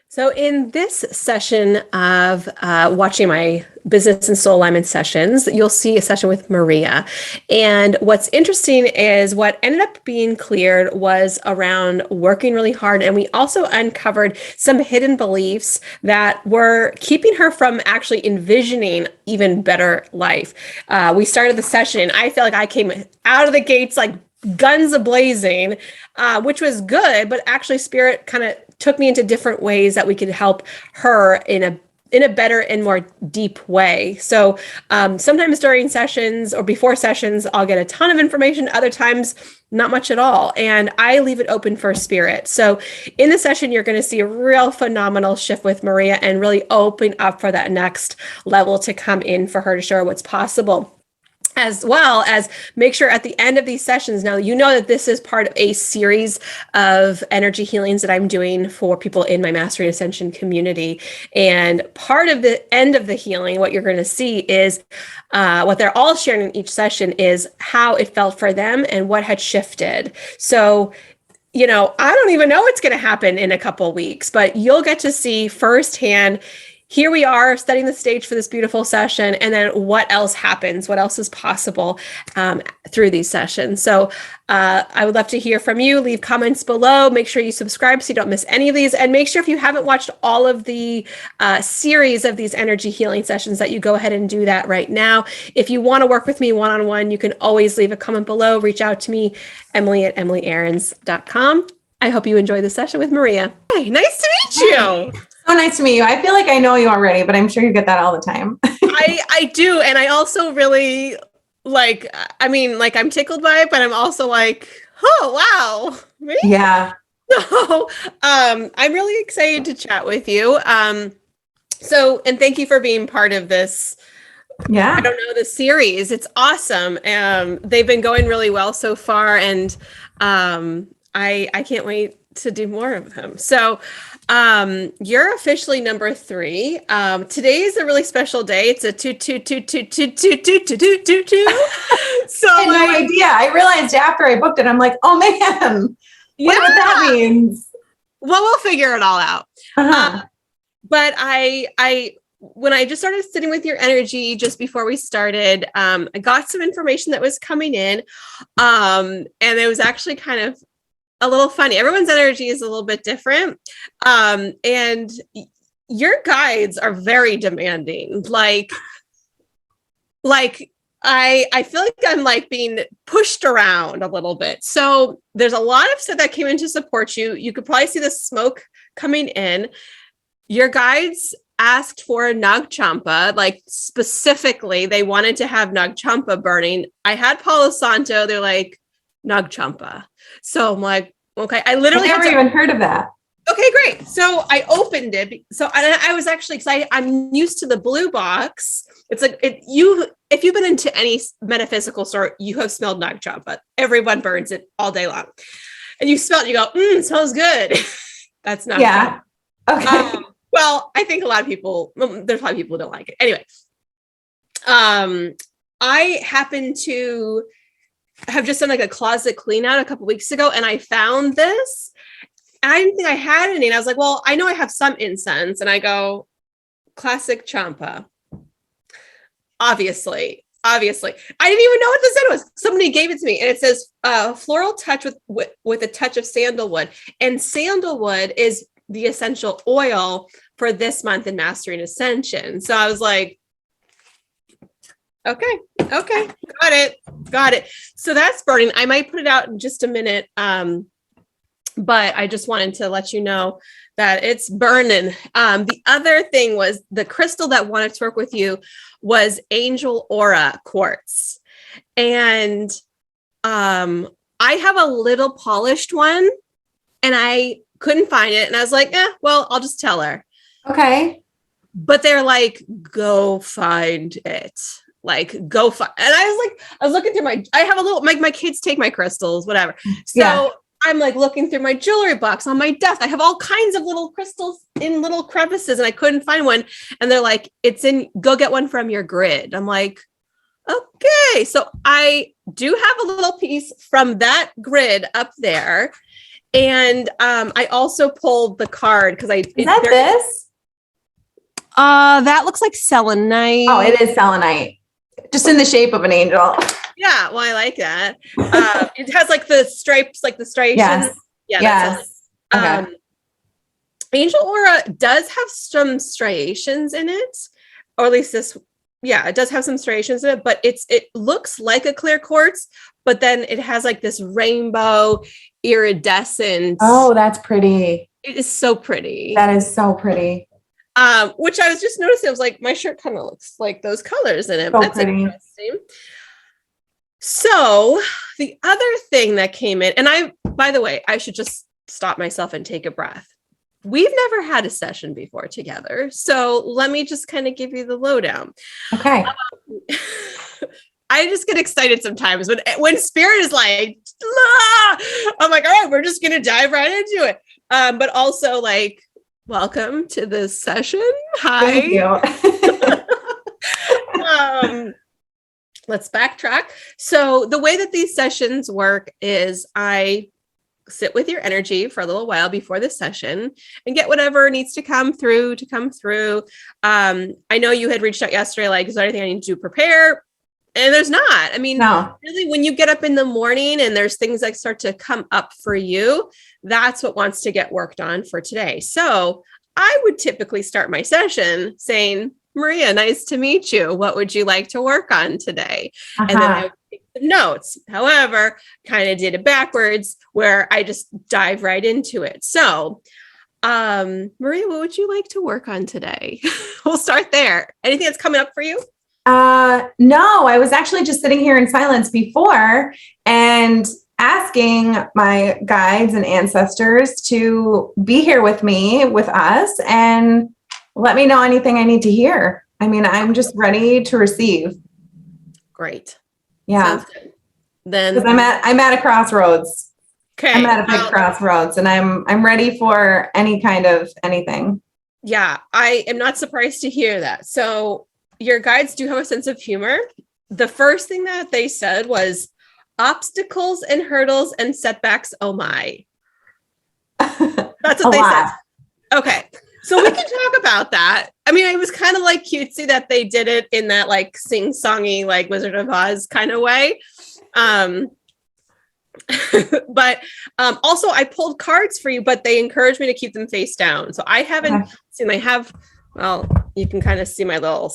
So, in this session of watching my business and soul alignment sessions, you'll see a session with Maria. And what's interesting is what ended up being cleared was around working really hard. And we also uncovered some hidden beliefs that were keeping her from actually envisioning even better life. We started the session, and I feel like I came out of the gates like guns a-blazing, which was good, but actually Spirit kind of took me into different ways that we could help her in a better and more deep way. So sometimes during sessions or before sessions, I'll get a ton of information. Other times, not much at all. And I leave it open for Spirit. So in the session, you're going to see a real phenomenal shift with Maria and really open up for that next level to come in for her to show her what's possible. As well as make sure at the end of these sessions, now you know that this is part of a series of energy healings that I'm doing for people in my Mastery and Ascension community. And part of the end of the healing, what you're going to see is what they're all sharing in each session is how it felt for them and what had shifted. So I don't even know what's going to happen in a couple of weeks, but you'll get to see firsthand. Here we are setting the stage for this beautiful session. And then what else happens? What else is possible through these sessions? So I would love to hear from you. Leave comments below. Make sure you subscribe so you don't miss any of these. And make sure if you haven't watched all of the series of these energy healing sessions that you go ahead and do that right now. If you want to work with me one-on-one, you can always leave a comment below. Reach out to me, Emily@EmilyAarons.com. I hope you enjoy the session with Maria. Hey, nice to meet you. So nice to meet you. I feel like I know you already, but I'm sure you get that all the time. I do. And I also really I'm tickled by it, but I'm also like, oh, wow. Me? Yeah. So I'm really excited to chat with you. And thank you for being part of this. Yeah. I don't know, the series. It's awesome. They've been going really well so far. And I can't wait to do more of them. So you're officially number 3. Today is a really special day. It's a 2. So I had no idea. I realized after I booked it, I'm like, oh man, what that means. Well, we'll figure it all out. But when I just started sitting with your energy just before we started, I got some information that was coming in. And it was actually kind of a little funny. Everyone's energy is a little bit different. And your guides are very demanding. Like I feel like I'm like being pushed around a little bit. So there's a lot of stuff that came in to support you. You could probably see the smoke coming in. Your guides asked for Nag Champa, like specifically, they wanted to have Nag Champa burning. I had Palo Santo. They're like, Nag Champa. So I'm like, okay, I literally never even heard of that. Okay, great. So I opened it. So I was actually excited. I'm used to the blue box. It's like if you've been into any metaphysical store, you have smelled Nag Champa. Everyone burns it all day long. And you smell it, you go, it smells good. That's not good. Okay. Well, I think a lot of people, there's a lot of people who don't like it. Anyway, I happen to have just done like a closet clean out a couple weeks ago, and I found this. I didn't think I had any. And I was like, well, I know I have some incense. And I go, classic Champa. Obviously. I didn't even know what the scent was. Somebody gave it to me, and it says floral touch with a touch of sandalwood. And sandalwood is the essential oil for this month in Mastery and Ascension. So I was like, okay, got it. So that's burning. I might put it out in just a minute. But I just wanted to let you know that it's burning. The other thing was the crystal that wanted to work with you was Angel Aura quartz. And I have a little polished one, and I couldn't find it. And I was like, well, I'll just tell her. Okay. But they're like, go find it. Like, go find. And I was looking through I have a little, my kids take my crystals, whatever. So I'm like looking through my jewelry box on my desk. I have all kinds of little crystals in little crevices, and I couldn't find one. And they're like, go get one from your grid. I'm like, okay. So I do have a little piece from that grid up there. And I also pulled the card because Is that this? That looks like selenite. Oh, it is selenite. Just in the shape of an angel. Yeah, well, I like that. It has like the stripes, like the striations. Yes. Yeah, yes. That's okay. Angel Aura does have some striations in it, or at least this. Yeah, it does have some striations in it, but it looks like a clear quartz, but then it has like this rainbow iridescent. Oh, that's pretty. It is so pretty. That is so pretty. Which I was just noticing. I was like, my shirt kind of looks like those colors in it. So That's pretty. interesting. So the other thing that came in, and by the way, I should just stop myself and take a breath. We've never had a session before together. So let me just kind of give you the lowdown. Okay. I just get excited sometimes when spirit is like, ah! I'm like, all right, we're just going to dive right into it. But also like, welcome to this session. Hi. Thank you. Let's backtrack. So the way that these sessions work is I sit with your energy for a little while before the session and get whatever needs to come through. I know you had reached out yesterday, like, is there anything I need to prepare? And there's not. I mean, No. Really, when you get up in the morning and there's things that start to come up for you, that's what wants to get worked on for today. So I would typically start my session saying, Maria, nice to meet you. What would you like to work on today? And then I would take some notes. However, kind of did it backwards where I just dive right into it. So, Maria, what would you like to work on today? We'll start there. Anything that's coming up for you? No, I was actually just sitting here in silence before and asking my guides and ancestors to be here with me, with us, and let me know anything I need to hear. I mean, I'm just ready to receive. Great. Yeah. Sounds good. Then I'm at a crossroads. Okay. I'm at a big crossroads and I'm ready for any kind of anything. Yeah, I am not surprised to hear that. So your guides do have a sense of humor. The first thing that they said was obstacles and hurdles and setbacks. Oh my. That's what they said. Okay. So we can talk about that. I mean, it was kind of like cutesy that they did it in that like sing-songy, like Wizard of Oz kind of way. But also I pulled cards for you, but they encouraged me to keep them face down. So I haven't seen, well, you can kind of see my little.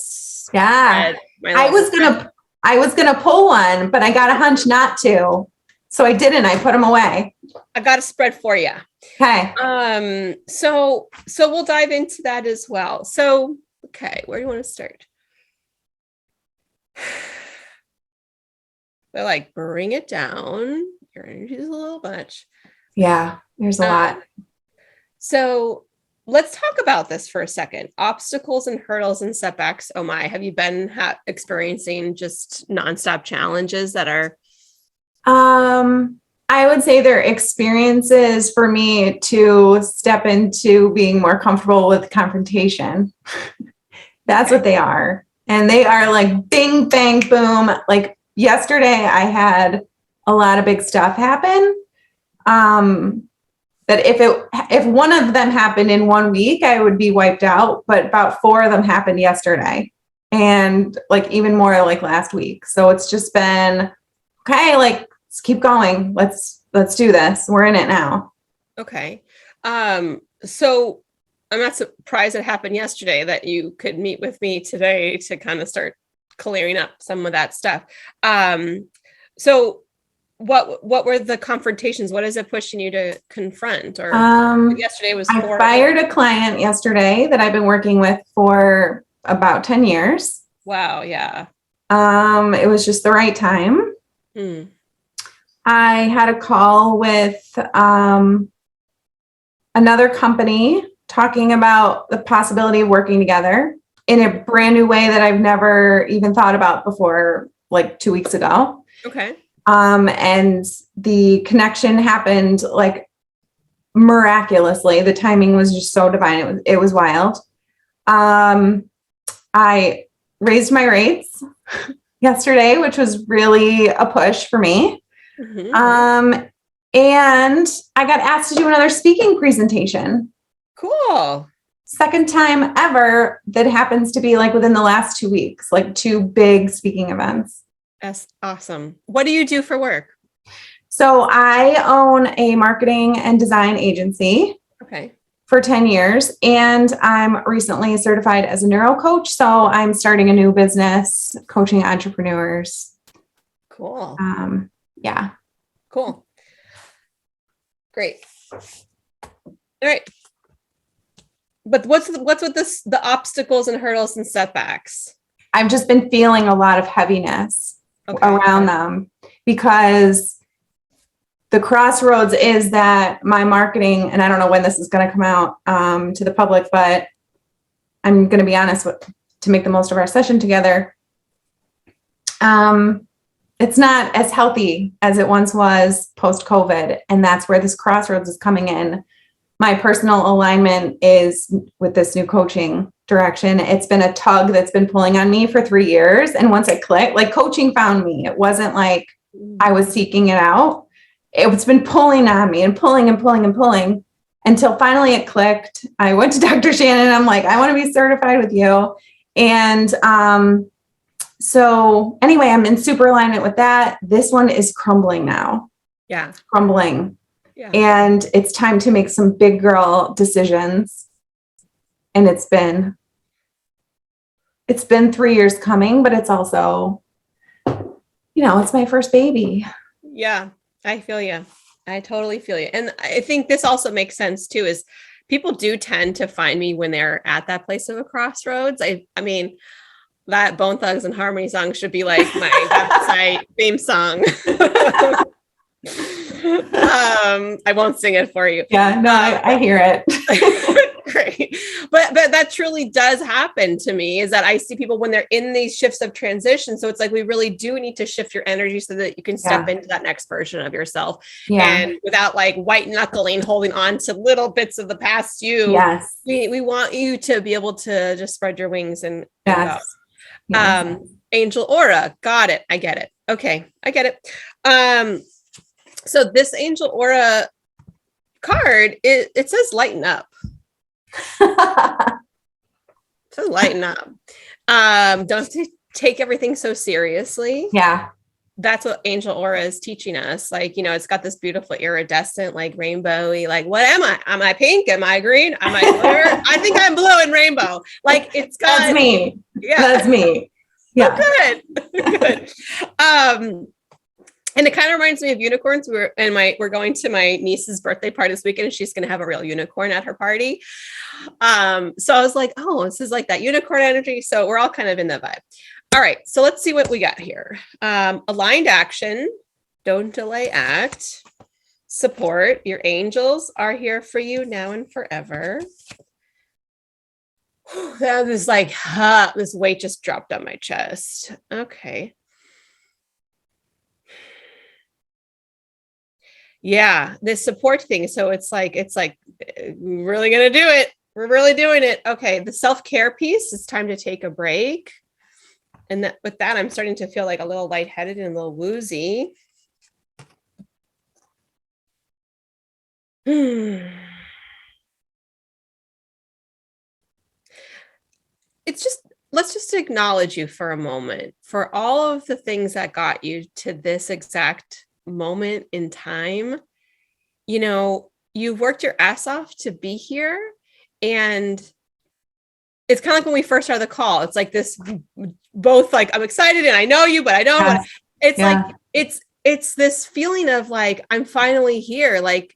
Yeah. I was going to pull one, but I got a hunch not to. So I didn't. I put them away. I got a spread for you. Okay. So we'll dive into that as well. So, okay, where do you want to start? They're like, bring it down. Your energy is a little much. Yeah, there's a lot. So let's talk about this for a second. Obstacles and hurdles and setbacks. Oh my, have you been experiencing just nonstop challenges that are? I would say they're experiences for me to step into being more comfortable with confrontation. That's what they are. And they are like bing, bang, boom. Like yesterday, I had a lot of big stuff happen. That if one of them happened in 1 week, I would be wiped out. But about 4 of them happened yesterday, and like even more like last week. So it's just been okay. Like let's keep going. Let's do this. We're in it now. Okay. So I'm not surprised it happened yesterday that you could meet with me today to kind of start clearing up some of that stuff. So what were the confrontations? What is it pushing you to confront? Or yesterday was I fired a client yesterday that I've been working with for about 10 years. Wow. Yeah. It was just the right time. I had a call with another company talking about the possibility of working together in a brand new way that I've never even thought about before, like 2 weeks ago. Okay. And the connection happened like miraculously. The timing was just so divine. It was wild. I raised my rates yesterday, which was really a push for me. And I got asked to do another speaking presentation. Cool. Second time ever that happens to be like within the last 2 weeks, like 2 big speaking events. That's awesome. What do you do for work? So I own a marketing and design agency. Okay. For 10 years, and I'm recently certified as a neuro coach. So I'm starting a new business coaching entrepreneurs. Cool. Yeah. Cool. Great. All right. But what's with this, the obstacles and hurdles and setbacks? I've just been feeling a lot of heaviness around them because the crossroads is that my marketing, and I don't know when this is going to come out to the public, but I'm going to be honest to make the most of our session together. It's not as healthy as it once was post-COVID. And that's where this crossroads is coming in. My personal alignment is with this new coaching direction. It's been a tug that's been pulling on me for 3 years. And once I clicked, like coaching found me, it wasn't like I was seeking it out. It's been pulling on me and pulling and pulling and pulling until finally it clicked. I went to Dr. Shannon. I'm like, I want to be certified with you. And so anyway, I'm in super alignment with that. This one is crumbling now. Yeah. Crumbling. Yeah. And it's time to make some big girl decisions. And it's been 3 years coming, but it's also, it's my first baby. Yeah. I feel you. I totally feel you. And I think this also makes sense too, is people do tend to find me when they're at that place of a crossroads. I mean, that Bone Thugs and Harmony song should be like my website theme song. I won't sing it for you. Yeah, no, I hear it. Great. But that truly does happen to me, is that I see people when they're in these shifts of transition. So it's like, we really do need to shift your energy so that you can step into that next version of yourself. Yeah. And without like white knuckling, holding on to little bits of the past you. Yes. We want you to be able to just spread your wings and yes. go. Yes. Angel aura. Got it. I get it. Okay. I get it. So this angel aura card, it says lighten up. So lighten up. Don't take everything so seriously. Yeah. That's what angel aura is teaching us. Like, it's got this beautiful iridescent, like rainbowy, like, what am I? Am I pink? Am I green? Am I clear? I think I'm blue and rainbow. Like, it's got. That's me. Yeah. That's me. Yeah. Oh, good. Good. And it kind of reminds me of unicorns. We're going to my niece's birthday party this weekend, and she's going to have a real unicorn at her party. So I was like, oh, this is like that unicorn energy. So we're all kind of in the vibe. All right. So let's see what we got here. Aligned action. Don't delay, act. Support. Your angels are here for you now and forever. That was like, this weight just dropped on my chest. Okay. Yeah, this support thing. So it's like, we're really going to do it. We're really doing it. Okay. The self-care piece, it's time to take a break. And with that, I'm starting to feel like a little lightheaded and a little woozy. Let's just acknowledge you for a moment for all of the things that got you to this exact moment in time. You've worked your ass off to be here, and it's kind of like when we first started the call. It's like this, both like, I'm excited and I know you, but I don't. Yes. It's like it's this feeling of like, I'm finally here. Like,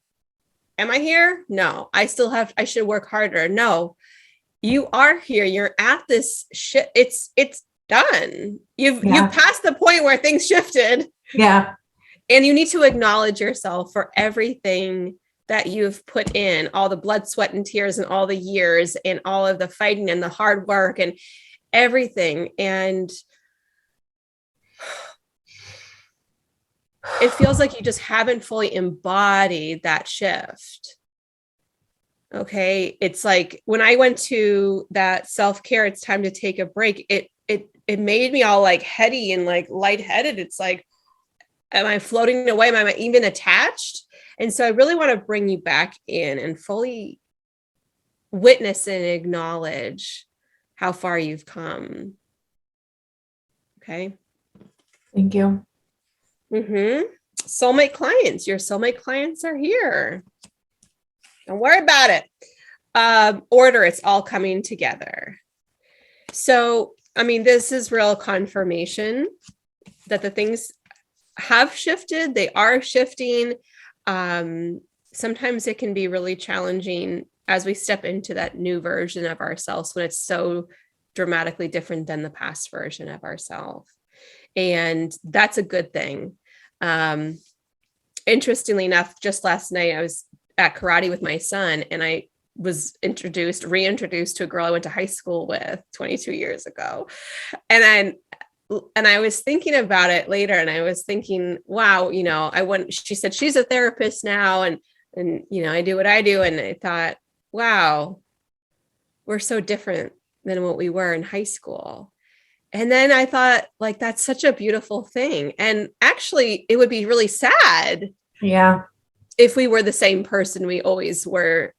am I here? No, I should work harder. No, you are here. You're at this shit. It's done. You've passed the point where things shifted. Yeah. And you need to acknowledge yourself for everything that you've put in, all the blood, sweat, and tears, and all the years, and all of the fighting and the hard work and everything. And it feels like you just haven't fully embodied that shift. Okay. It's like when I went to that self-care, it's time to take a break. It made me all like heady and like lightheaded. It's like, am I floating away? Am I even attached? And so I really want to bring you back in and fully witness and acknowledge how far you've come. Okay. Thank you. Soulmate clients. Your soulmate clients are here. Don't worry about it. Order, it's all coming together. So, I mean, this is real confirmation that the things have shifted. They are shifting. Sometimes it can be really challenging as we step into that new version of ourselves when it's so dramatically different than the past version of ourselves. And that's a good thing. Interestingly enough, just last night, I was at karate with my son, and I was reintroduced to a girl I went to high school with 22 years ago. And I was thinking about it later, and I was thinking, wow, she said she's a therapist now, and I do what I do. And I thought, wow, we're so different than what we were in high school. And then I thought, like, that's such a beautiful thing. And actually, it would be really sad. Yeah. If we were the same person we always were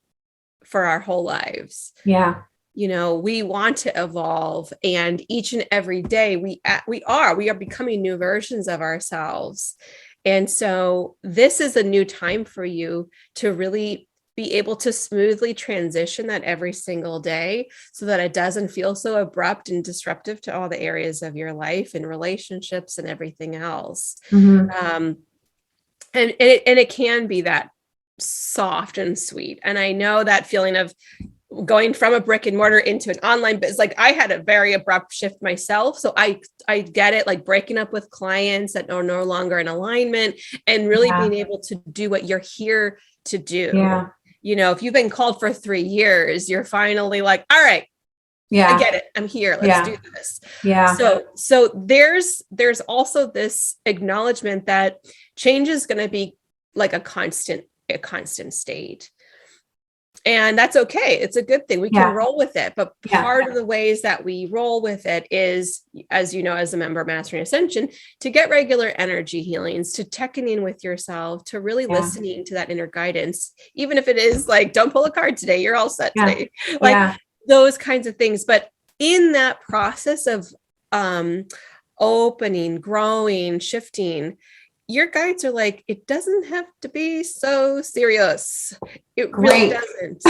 for our whole lives. Yeah. We want to evolve, and each and every day we are becoming new versions of ourselves. And so this is a new time for you to really be able to smoothly transition that every single day so that it doesn't feel so abrupt and disruptive to all the areas of your life and relationships and everything else. And it can be that soft and sweet. And I know that feeling of going from a brick and mortar into an online business. Like, I had a very abrupt shift myself. So I get it, like breaking up with clients that are no longer in alignment and really being able to do what you're here to do. Yeah. If you've been called for 3 years, you're finally like, all right, I get it. I'm here. Let's do this. Yeah. So there's also this acknowledgement that change is going to be like a constant state. And that's okay. It's a good thing. We can roll with it. But part of the ways that we roll with it is, as you know, as a member of Mastering Ascension, to get regular energy healings, to checking in with yourself, to really listening to that inner guidance, even if it is like, don't pull a card today, you're all set today. Like those kinds of things. But in that process of opening, growing, shifting, your guides are like, it doesn't have to be so serious. It really doesn't.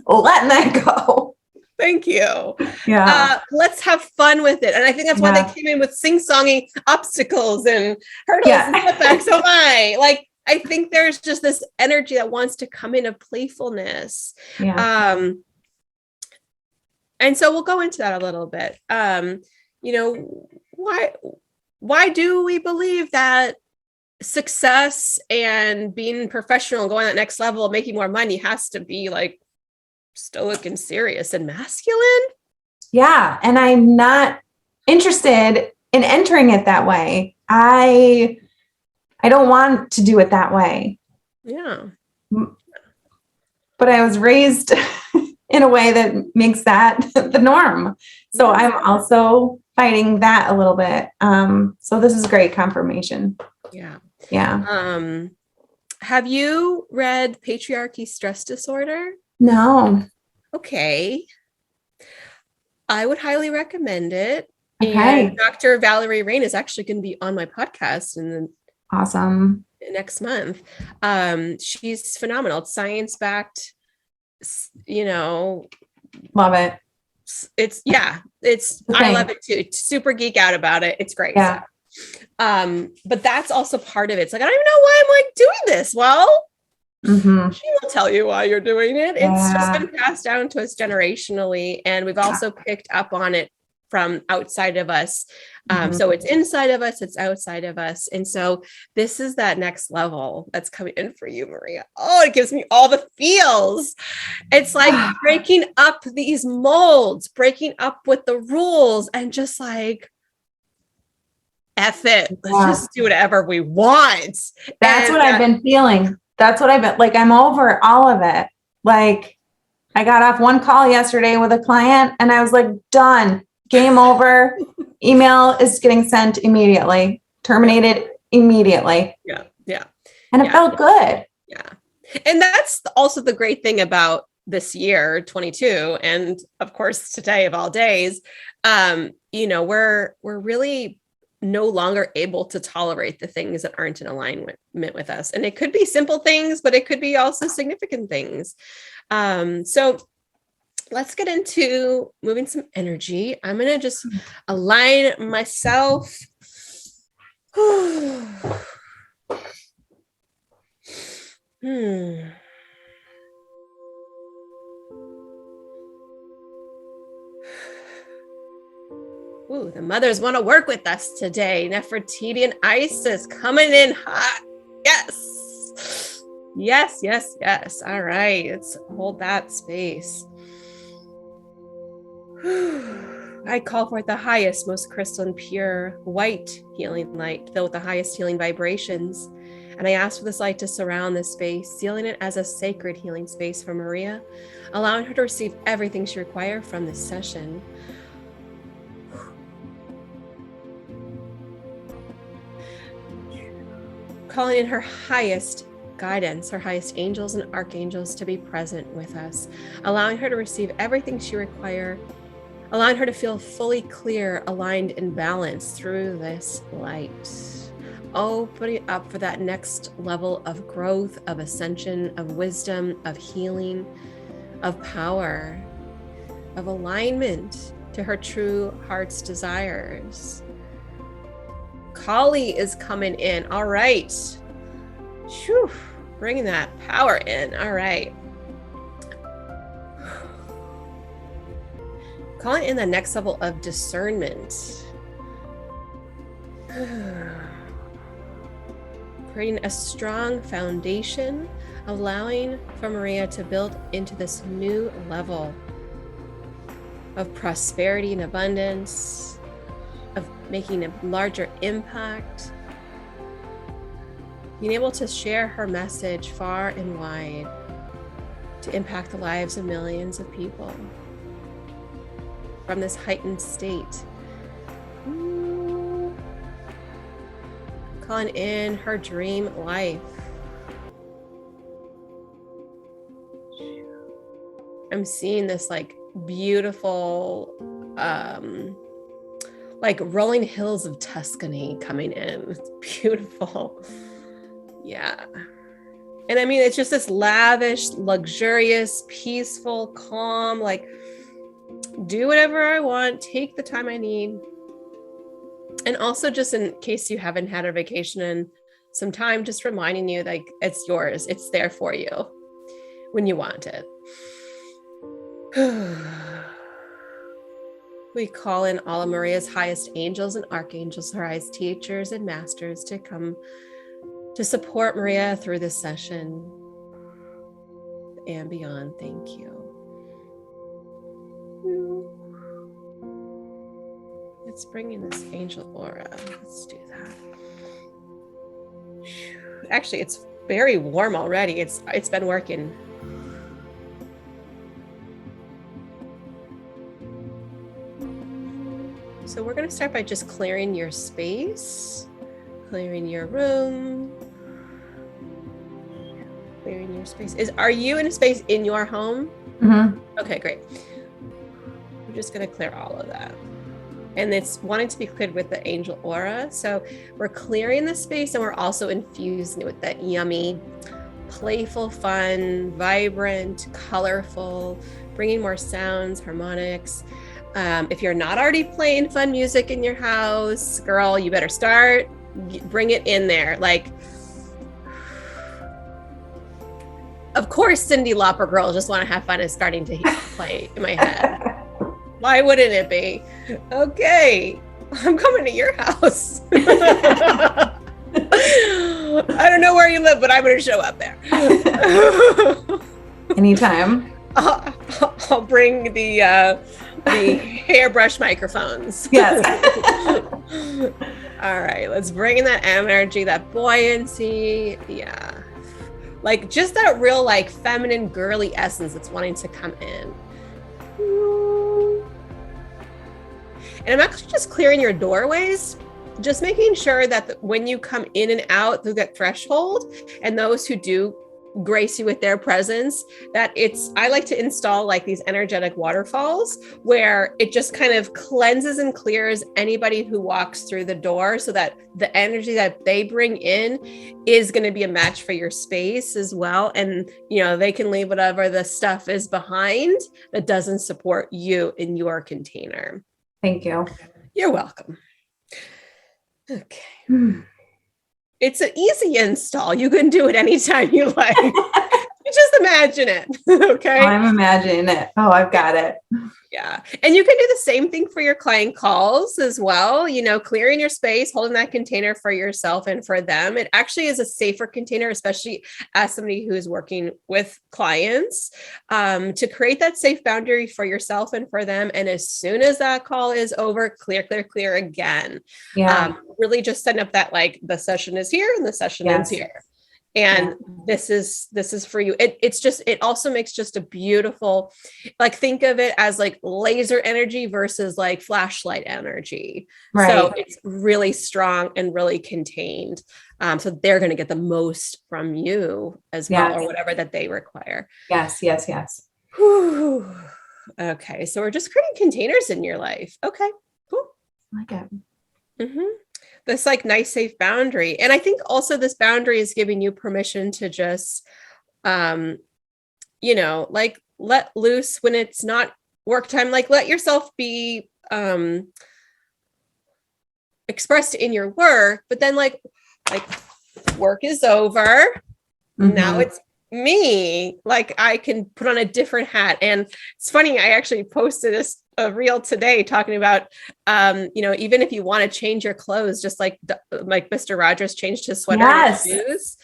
Letting that go. Thank you. Yeah. Let's have fun with it. And I think that's why they came in with sing-songy obstacles and hurdles and setbacks. So I think there's just this energy that wants to come in of playfulness. And so we'll go into that a little bit. Why do we believe that success and being professional and going to that next level of making more money has to be like stoic and serious and masculine? Yeah. And I'm not interested in entering it that way. I don't want to do it that way. Yeah. But I was raised in a way that makes that the norm. So I'm also fighting that a little bit. So this is great confirmation. Yeah. Yeah. Have you read Patriarchy Stress Disorder? No. Okay. I would highly recommend it. Okay. And Dr. Valerie Rain is actually going to be on my podcast Awesome. next month. She's phenomenal. It's science-backed, Love it. I love it too. Super geek out about it. It's great. Yeah. But that's also part of it. It's like, I don't even know why I'm like doing this. Well, she will tell you why you're doing it. It's just been passed down to us generationally. And we've also picked up on it from outside of us. So it's inside of us, it's outside of us. And so this is that next level that's coming in for you, Maria. Oh, it gives me all the feels. It's like breaking up these molds, breaking up with the rules, and just like, F it. Let's just do whatever we want. That's what I've been feeling. That's what I've been like. I'm over all of it. Like, I got off one call yesterday with a client and I was like, done. Game over. Email is getting sent immediately. Terminated immediately. Yeah. And it felt good. Yeah. And that's also the great thing about this year, 22, and of course today of all days, we're really no longer able to tolerate the things that aren't in alignment with us. And it could be simple things, but it could be also significant things. So let's get into moving some energy. I'm going to just align myself. Ooh, the mothers want to work with us today. Nefertiti and Isis coming in hot. Yes. Yes, yes, yes. All right. Let's hold that space. I call forth the highest, most crystalline, pure, white healing light filled with the highest healing vibrations. And I ask for this light to surround this space, sealing it as a sacred healing space for Maria, allowing her to receive everything she requires from this session. Calling in her highest guidance, her highest angels and archangels to be present with us, allowing her to receive everything she requires, allowing her to feel fully clear, aligned, and balanced through this light. Opening up for that next level of growth, of ascension, of wisdom, of healing, of power, of alignment to her true heart's desires. Kali is coming in. All right. Whew. Bringing that power in. All right. Calling in the next level of discernment. Creating a strong foundation, allowing for Maria to build into this new level of prosperity and abundance, of making a larger impact, being able to share her message far and wide to impact the lives of millions of people from this heightened state. Calling in her dream life. I'm seeing this like beautiful, like rolling hills of Tuscany coming in. It's beautiful. Yeah. And I mean, it's just this lavish, luxurious, peaceful, calm, like do whatever I want, take the time I need. And also just in case you haven't had a vacation in some time, just reminding you like it's yours. It's there for you when you want it. We call in all of Maria's highest angels and archangels, her highest teachers and masters to come to support Maria through this session and beyond. Thank you. Let's bring in this angel aura. Let's do that. Actually, it's very warm already. It's been working. So we're going to start by just clearing your space, clearing your room, clearing your space. Are you in a space in your home? Mm-hmm. Okay, great. We're just going to clear all of that. And it's wanting to be cleared with the angel aura. So we're clearing the space and we're also infusing it with that yummy, playful, fun, vibrant, colorful, bringing more sounds, harmonics. If you're not already playing fun music in your house, girl, you better start. Bring it in there. Like, of course, Cyndi Lauper Girl Just Want to Have Fun is starting to play in my head. Why wouldn't it be? Okay, I'm coming to your house. I don't know where you live, but I'm going to show up there. Anytime. I'll bring the hairbrush microphones. Yes. All right, let's bring in that energy, that buoyancy. Yeah. Like just that real like feminine girly essence that's wanting to come in. And I'm actually just clearing your doorways. just making sure that when you come in and out through that threshold, and those who do grace you with their presence, that I like to install like these energetic waterfalls where it just kind of cleanses and clears anybody who walks through the door, so that the energy that they bring in is going to be a match for your space as well. And, they can leave whatever the stuff is behind that doesn't support you in your container. Thank you. You're welcome. Okay. It's an easy install. You can do it anytime you like. Just imagine it. Okay. I'm imagining it. Oh, I've got it. Yeah. And you can do the same thing for your client calls as well. Clearing your space, holding that container for yourself and for them. It actually is a safer container, especially as somebody who is working with clients, to create that safe boundary for yourself and for them. And as soon as that call is over, clear again. Yeah. Really just setting up that, like, the session is here and the session ends here. And this is for you. It also makes just a beautiful, like, think of it as like laser energy versus like flashlight energy. Right. So it's really strong and really contained. So they're going to get the most from you as well, or whatever that they require. Yes. Whew. Okay. So we're just creating containers in your life. Okay, cool. I like it. Mm-hmm. This like nice safe boundary. And I think also this boundary is giving you permission to just, like, let loose when it's not work time, like let yourself be expressed in your work, but then like work is over. Mm-hmm. Now it's me, like I can put on a different hat. And it's funny, I actually posted a reel today talking about, even if you want to change your clothes, just like Mr. Rogers changed his sweater and shoes,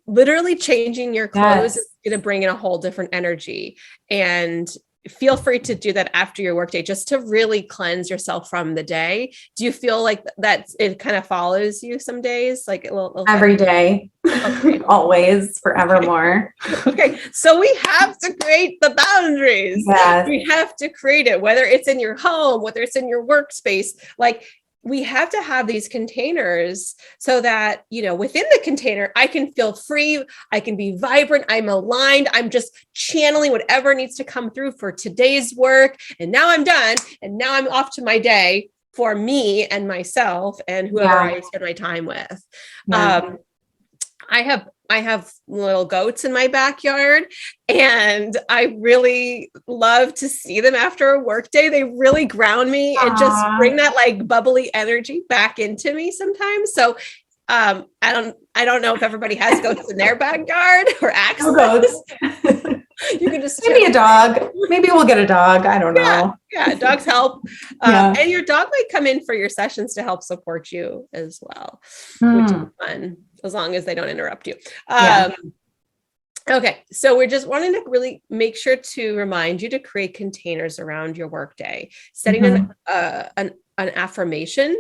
literally changing your clothes is going to bring in a whole different energy. And feel free to do that after your workday, just to really cleanse yourself from the day. Do you feel like that it kind of follows you some days, like a little every day? Okay. Always, forevermore. Okay. So we have to create the boundaries. Yes. We have to create it, whether it's in your home, whether it's in your workspace. Like, we have to have these containers so that, within the container, I can feel free. I can be vibrant. I'm aligned. I'm just channeling whatever needs to come through for today's work. And now I'm done. And now I'm off to my day for me and myself and whoever I spend my time with. Yeah. I have little goats in my backyard, and I really love to see them after a work day. They really ground me and just bring that like bubbly energy back into me sometimes. So I don't know if everybody has goats in their backyard or access. Goats. You can just maybe a dog. Maybe we'll get a dog. I don't know. Yeah, dogs help. And your dog might come in for your sessions to help support you as well, which is fun, as long as they don't interrupt you. Okay, so we're just wanting to really make sure to remind you to create containers around your workday, setting an affirmation,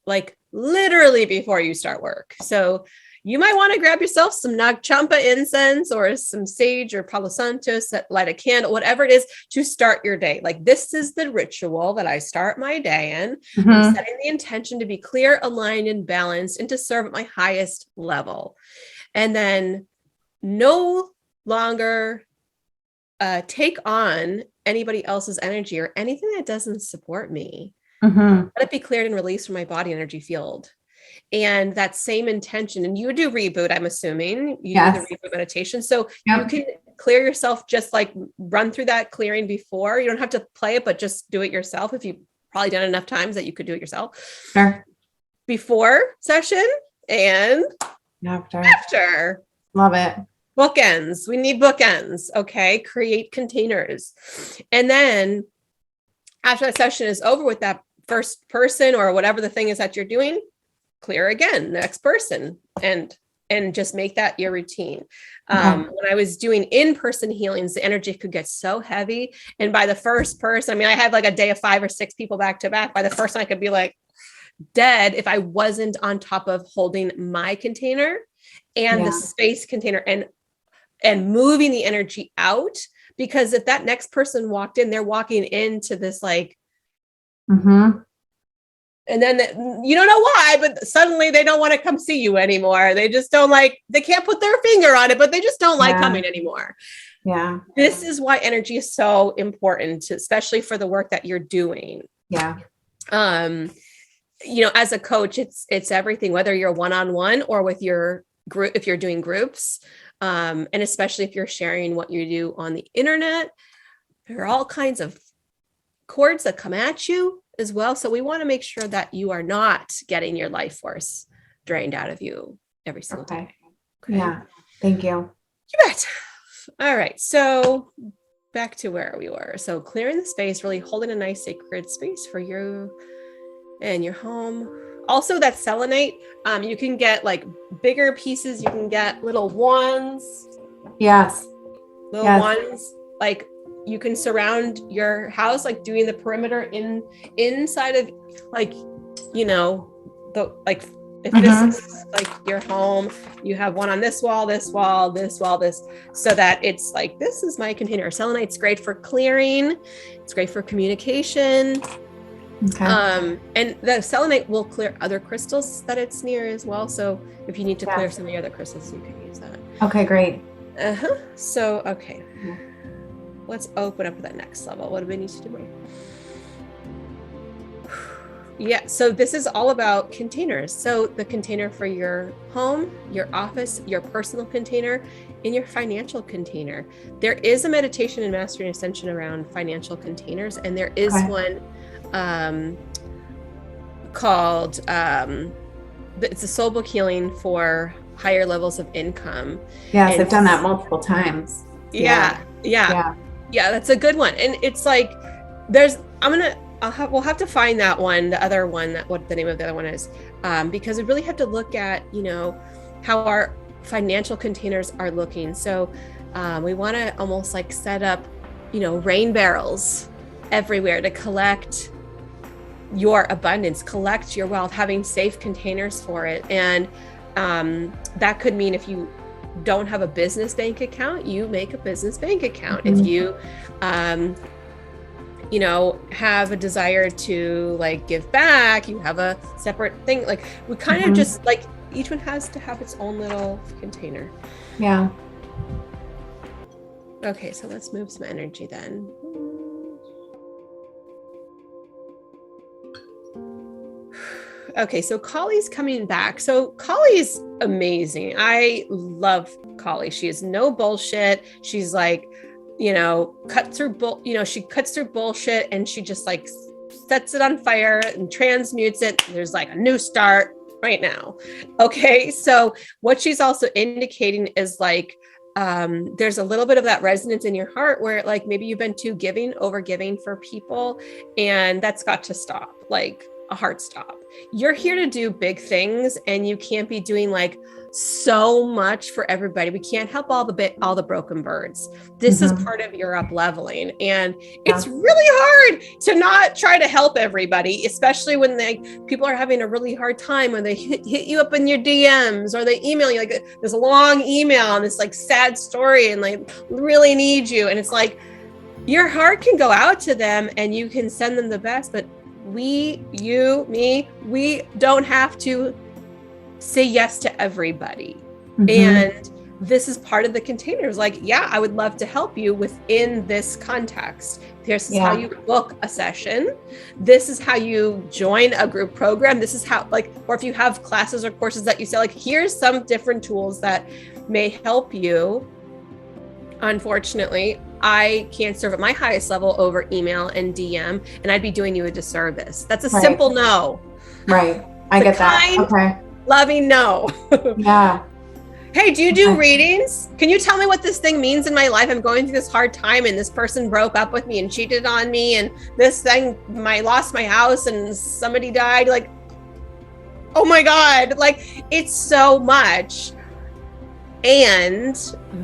like literally before you start work. So you might want to grab yourself some Nag Champa incense or some sage or Palo Santo, light a candle, whatever it is, to start your day. Like, this is the ritual that I start my day in. I'm setting the intention to be clear, aligned, and balanced, and to serve at my highest level. And then no longer take on anybody else's energy or anything that doesn't support me. Let it be cleared and released from my body energy field. And that same intention, and you do reboot, I'm assuming you do the reboot meditation. So you can clear yourself, just like run through that clearing before. You don't have to play it, but just do it yourself. If you've probably done it enough times that you could do it yourself. Sure. Before session and after. Love it. Bookends. We need bookends. Okay. Create containers. And then after that session is over with that first person or whatever the thing is that you're doing, clear again, next person, and just make that your routine. When I was doing in-person healings, the energy could get so heavy. And by the first person, I had like a day of 5 or 6 people back to back. By the first one, I could be like dead if I wasn't on top of holding my container and the space container and moving the energy out. Because if that next person walked in, they're walking into this like, And then you don't know why, but suddenly they don't want to come see you anymore. They just don't like, they can't put their finger on it, but they just don't like coming anymore. Yeah. This is why energy is so important, especially for the work that you're doing. Yeah. You know, as a coach, it's everything, whether you're one-on-one or with your group, if you're doing groups, and especially if you're sharing what you do on the internet, there are all kinds of cords that come at you as well. So we want to make sure that you are not getting your life force drained out of you every single day. Okay. Yeah. Thank you. You bet. All right. So back to where we were. So clearing the space, really holding a nice sacred space for you and your home. Also that selenite, you can get like bigger pieces. You can get little ones. Yes. Little ones, like you can surround your house, like doing the perimeter inside of, like, you know, the, like if this is like your home, you have one on this wall, this wall, this wall, this, so that it's like, this is my container. Selenite's great for clearing. It's great for communication. Okay. And the selenite will clear other crystals that it's near as well. So if you need to clear some of the other crystals, you can use that. Okay, great. So, okay. Let's open up that next level. What do we need to do? Yeah, so this is all about containers. So the container for your home, your office, your personal container, and your financial container. There is a meditation and mastery and ascension around financial containers, and there is one called, it's a soul book healing for higher levels of income. Yes, I've done that multiple times. Yeah, that's a good one. And it's like, we'll have to find that one, the other one, what the name of the other one is, because we really have to look at, you know, how our financial containers are looking. So we want to almost like set up, you know, rain barrels everywhere to collect your abundance, collect your wealth, having safe containers for it. And that could mean if you don't have a business bank account, you make a business bank account. If you you know, have a desire to like give back, you have a separate thing. Like we kind of just like, each one has to have its own little container. Yeah. Okay, so let's move some energy then. Okay, so Kali's coming back. So Kali's amazing. I love Kali. She is no bullshit. She's like, you know, she cuts through bullshit and she just like sets it on fire and transmutes it. There's like a new start right now. Okay, so what she's also indicating is like, there's a little bit of that resonance in your heart where like maybe you've been too over giving for people, and that's got to stop. Like a hard stop. You're here to do big things, and you can't be doing like so much for everybody. We can't help all the broken birds. This is part of your up leveling, and it's really hard to not try to help everybody, especially when people are having a really hard time when they hit you up in your DMs or they email you like this long email and this like sad story and like really need you, and it's like your heart can go out to them and you can send them the best, but we don't have to say yes to everybody. And this is part of the containers. Like, yeah, I would love to help you within this context. This is how you book a session. This is how you join a group program. This is how, like, or if you have classes or courses that you say, like, here's some different tools that may help you. Unfortunately, I can't serve at my highest level over email and DM, and I'd be doing you a disservice. That's a simple no. Right. I get that. Okay. Loving no. Yeah. Hey, do you do readings? Can you tell me what this thing means in my life? I'm going through this hard time, and this person broke up with me and cheated on me, and this thing, I lost my house and somebody died. Like, oh my God, like it's so much. And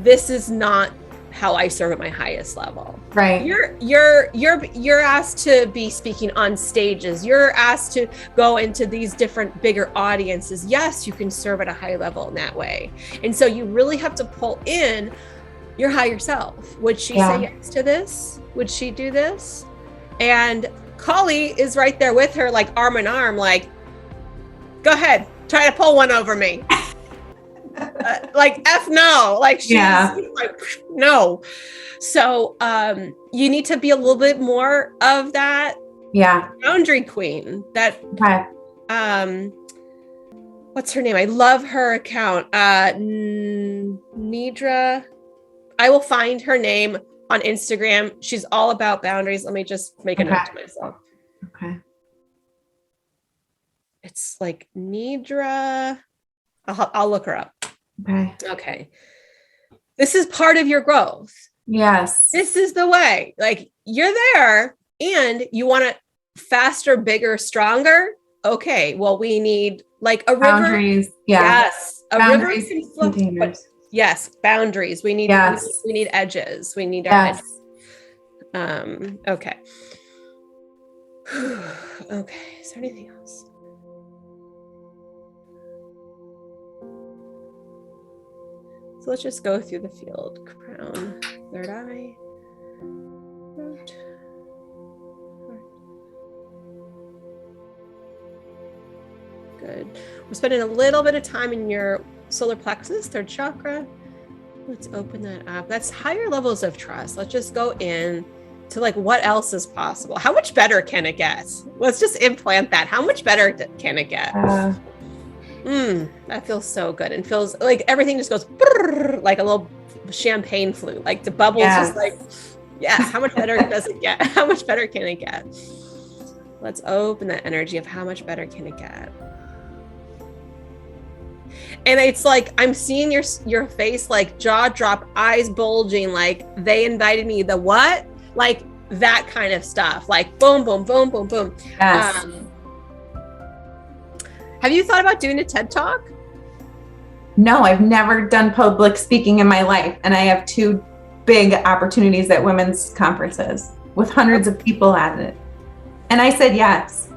this is not how I serve at my highest level. Right. You're asked to be speaking on stages. You're asked to go into these different bigger audiences. Yes, you can serve at a high level in that way. And so you really have to pull in your higher self. Would she say yes to this? Would she do this? And Kali is right there with her, like arm in arm, like, go ahead, try to pull one over me. Like F no, like she's like, no. So you need to be a little bit more of that boundary queen. That what's her name? I love her account. Nidra. I will find her name on Instagram. She's all about boundaries. Let me just make a note to myself. Okay. It's like Nidra. I'll look her up. Okay. This is part of your growth. Yes. This is the way. Like, you're there and you want it faster, bigger, stronger. Okay. Well, we need like a boundaries. river. Yes. A boundaries, river can flow, but yes. Boundaries. We need edges. We need our edges. Okay. Okay. Is there anything else? So let's just go through the field. Crown, third eye, root, heart. Good. We're spending a little bit of time in your solar plexus, third chakra. Let's open that up. That's higher levels of trust. Let's just go in to like what else is possible. How much better can it get? Let's just implant that. How much better can it get? That feels so good and feels like everything just goes like a little champagne flute, like the bubbles just like, yes, how much better does it get? How much better can it get? Let's open that energy of how much better can it get? And it's like, I'm seeing your face, like jaw drop, eyes bulging, like they invited me, the what? Like that kind of stuff, like boom, boom, boom, boom, boom. Yes. Have you thought about doing a TED Talk? No, I've never done public speaking in my life. And I have 2 big opportunities at women's conferences with hundreds of people at it. And I said yes.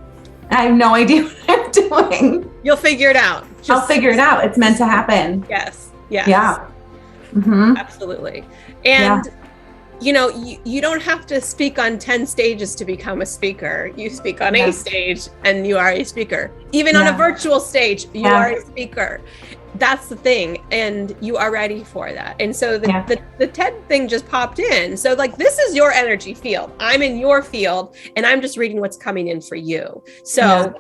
I have no idea what I'm doing. You'll figure it out. I'll figure it out. It's meant to happen. Yes. Yes. Yeah. Mm-hmm. Absolutely. And you know, you don't have to speak on 10 stages to become a speaker. You speak on a stage and you are a speaker. Even on a virtual stage, you are a speaker. That's the thing. And you are ready for that. And so the TED thing just popped in. So like, this is your energy field. I'm in your field and I'm just reading what's coming in for you. So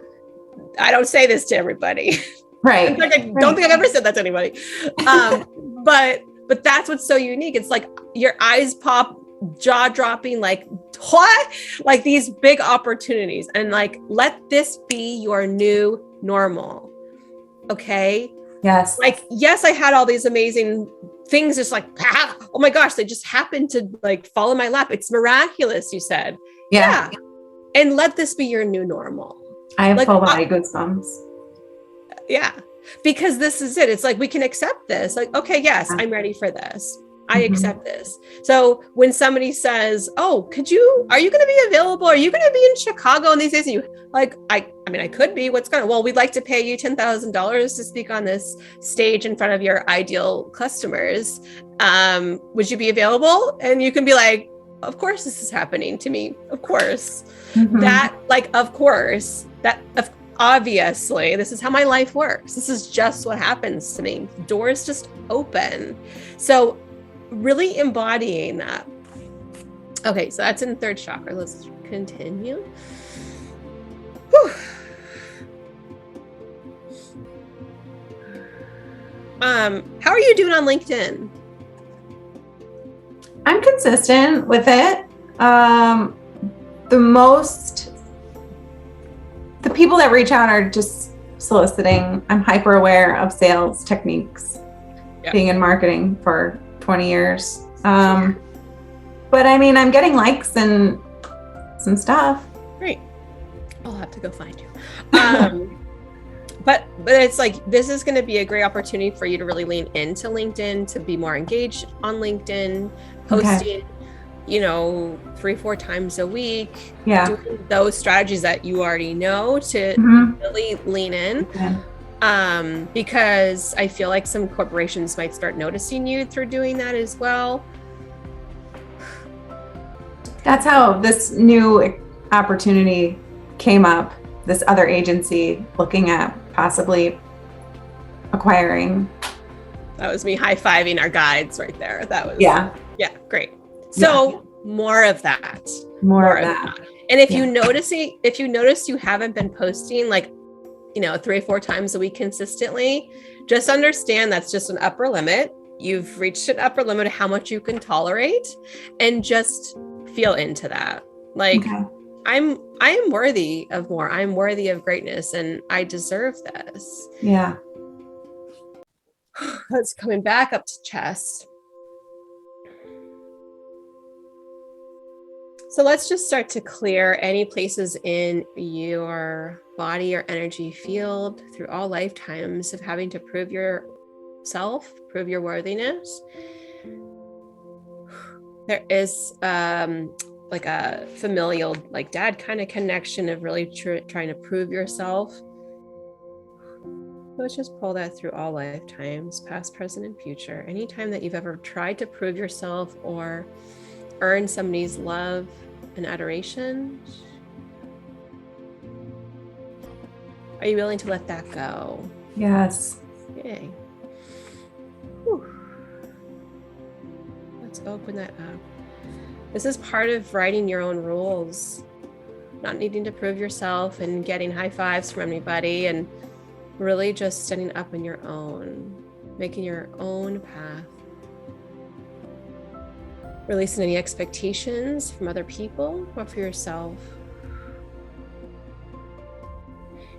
I don't say this to everybody. Right. In fact, I don't think I've ever said that to anybody. But that's what's so unique. It's like your eyes pop, jaw dropping, like what? Like these big opportunities. And like, let this be your new normal. Okay. Yes. Like, yes, I had all these amazing things just like, oh my gosh, they just happened to like fall in my lap. It's miraculous, you said. Yeah. And let this be your new normal. I have full body goosebumps. Yeah. Because this is it. It's like, we can accept this. Like, okay, yes, I'm ready for this. I accept this. So when somebody says, oh, are you going to be available? Are you going to be in Chicago in these days? And you like, I mean, I could be. Well, we'd like to pay you $10,000 to speak on this stage in front of your ideal customers. Would you be available? And you can be like, of course, this is happening to me. Of course. That, like, of course, obviously, this is how my life works. This is just what happens to me. Doors just open. So really embodying that. Okay, so that's in third chakra. Let's continue. Whew. How are you doing on LinkedIn? I'm consistent with it. The people that reach out are just soliciting. I'm hyper aware of sales techniques, being in marketing for 20 years. But I mean, I'm getting likes and some stuff. Great. I'll have to go find you. But it's like, this is going to be a great opportunity for you to really lean into LinkedIn, to be more engaged on LinkedIn, posting, 3-4 times a week, doing those strategies that you already know to really lean in. Because I feel like some corporations might start noticing you through doing that as well. That's how this new opportunity came up, this other agency looking at possibly acquiring. That was me high-fiving our guides right there. That was, yeah, great. So more of that. More of that. And if you notice you haven't been posting like, 3 or 4 times a week consistently, just understand that's just an upper limit. You've reached an upper limit of how much you can tolerate, and just feel into that. Like, I am worthy of more. I'm worthy of greatness, and I deserve this. Yeah. It's coming back up to chest. So let's just start to clear any places in your body or energy field through all lifetimes of having to prove yourself, prove your worthiness. There is like a familial, like dad kind of connection of really trying to prove yourself. Let's just pull that through all lifetimes, past, present, and future. Anytime that you've ever tried to prove yourself or earn somebody's love and adoration, are you willing to let that go? Yes. Yay. Whew. Let's open that up. This is part of writing your own rules, not needing to prove yourself and getting high fives from anybody, and really just standing up on your own, making your own path. Releasing any expectations from other people or for yourself.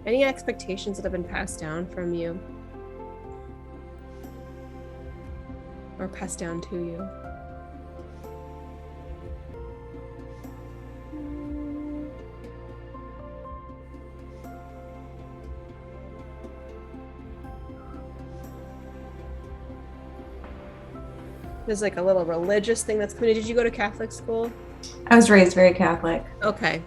Any expectations that have been passed down from you or passed down to you. There's like a little religious thing that's coming. Did you go to Catholic school? I was raised very Catholic. Okay.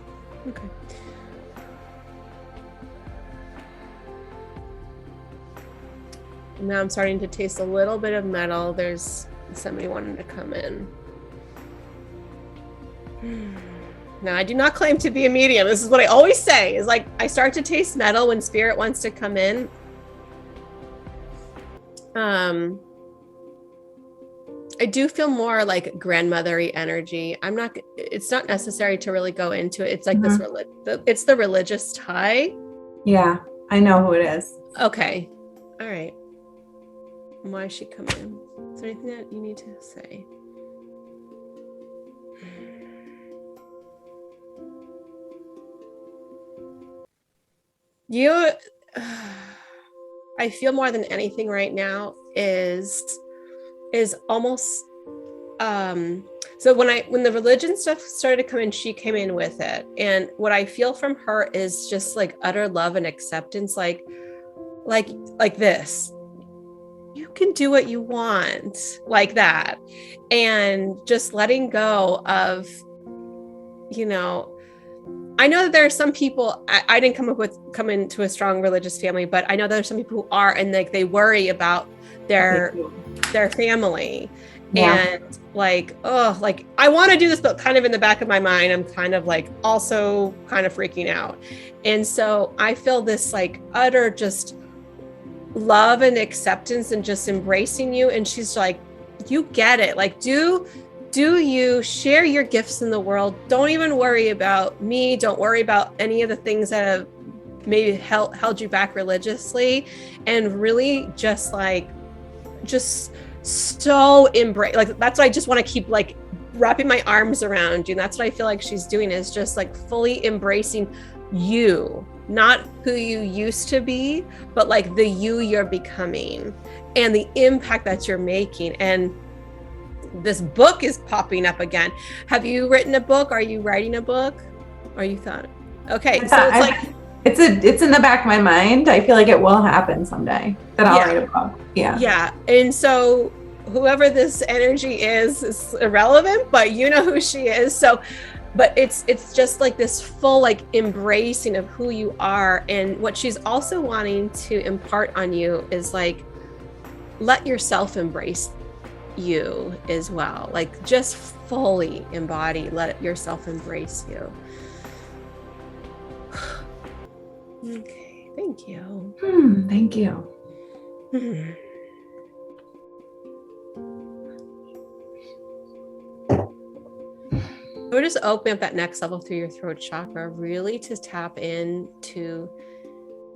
Now I'm starting to taste a little bit of metal. There's somebody wanting to come in. Now, I do not claim to be a medium. This is what I always say, is like, I start to taste metal when spirit wants to come in. I do feel more like grandmothery energy. It's not necessary to really go into it. It's like it's the religious tie. Yeah, I know who it is. Okay. All right. Why is she coming? Is there anything that you need to say? I feel more than anything right now is almost so when the religion stuff started to come in, she came in with it, and what I feel from her is just like utter love and acceptance, like this, you can do what you want, like that, and just letting go of, I know that there are some people, I didn't come into a strong religious family, but I know there are some people who are, and like they worry about their family. Yeah. And like, I want to do this, but kind of in the back of my mind, I'm kind of like also kind of freaking out. And so I feel this like utter just love and acceptance and just embracing you. And she's like, you get it. Like, do you share your gifts in the world? Don't even worry about me. Don't worry about any of the things that have maybe held you back religiously, and really just so embrace, like, that's what I just want to keep like wrapping my arms around you. And that's what I feel like she's doing, is just like fully embracing you, not who you used to be, but like the you're becoming and the impact that you're making. And this book is popping up again. Have you written a book? Are you writing a book? Or you thought? Okay, so it's like it's in the back of my mind. I feel like it will happen someday that I'll write a book. Yeah. And so whoever this energy is irrelevant, but you know who she is. So, but it's just like this full like embracing of who you are. And what she's also wanting to impart on you is like, let yourself embrace you as well. Like, just fully embody, let yourself embrace you. Okay, thank you. Thank you. Hmm. We're just opening up that next level through your throat chakra, really to tap into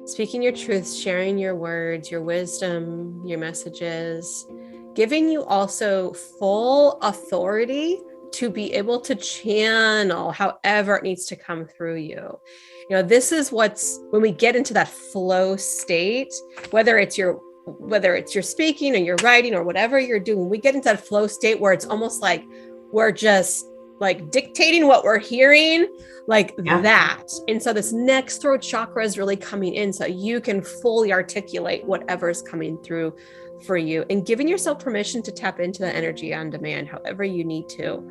speaking your truths, sharing your words, your wisdom, your messages, giving you also full authority to be able to channel however it needs to come through you. You know, this is what's when we get into that flow state, whether it's your speaking or your writing or whatever you're doing, we get into that flow state where it's almost like we're just like dictating what we're hearing, like that. And so this next throat chakra is really coming in so you can fully articulate whatever is coming through for you, and giving yourself permission to tap into the energy on demand however you need to.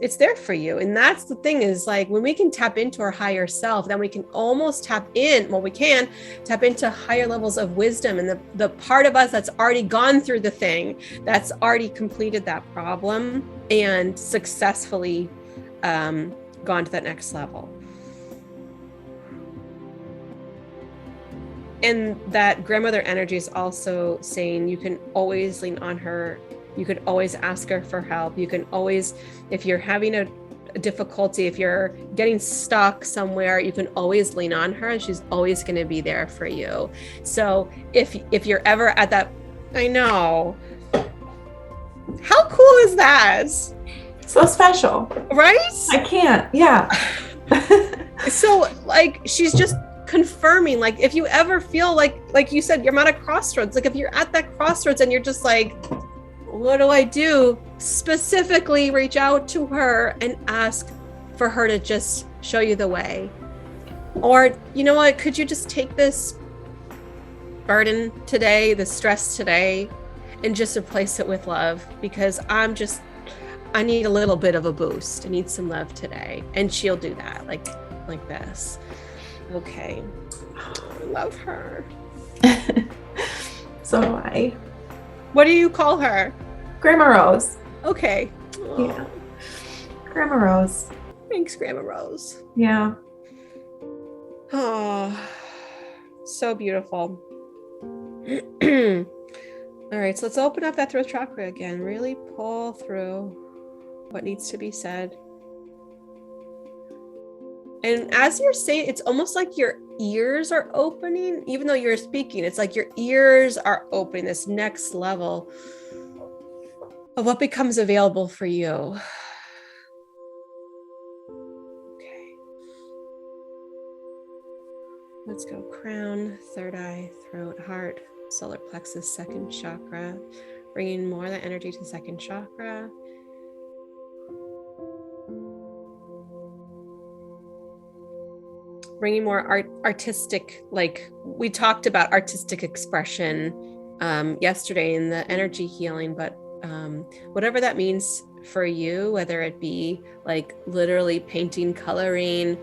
It's there for you. And that's the thing, is like when we can tap into our higher self, then we can almost tap into higher levels of wisdom, and the part of us that's already gone through the thing, that's already completed that problem and successfully gone to that next level. And that grandmother energy is also saying you can always lean on her. You can always ask her for help. You can always, if you're having a difficulty, if you're getting stuck somewhere, you can always lean on her, and she's always going to be there for you. So if you're ever at that, I know. How cool is that? So special. Right? I can't. Yeah. So like, she's just confirming, like, if you ever feel like you said, you're at a crossroads, like if you're at that crossroads and you're just like, what do I do? Specifically reach out to her and ask for her to just show you the way. Or, you know what, could you just take this burden today, the stress today, and just replace it with love? Because I need a little bit of a boost. I need some love today. And she'll do that, like this. Okay. I love her. So do I. What do you call her? Grandma Rose. Okay. Yeah. Grandma Rose. Thanks, Grandma Rose. Yeah. Oh, so beautiful. All right, so let's open up that throat chakra again. Really pull through what needs to be said. And as you're saying, it's almost like your ears are opening, even though you're speaking. It's like your ears are opening, this next level of what becomes available for you. Okay. Let's go crown, third eye, throat, heart, solar plexus, second chakra. Bringing more of that energy to the second chakra. Bringing more artistic, like we talked about artistic expression yesterday in the energy healing, but whatever that means for you, whether it be like literally painting, coloring,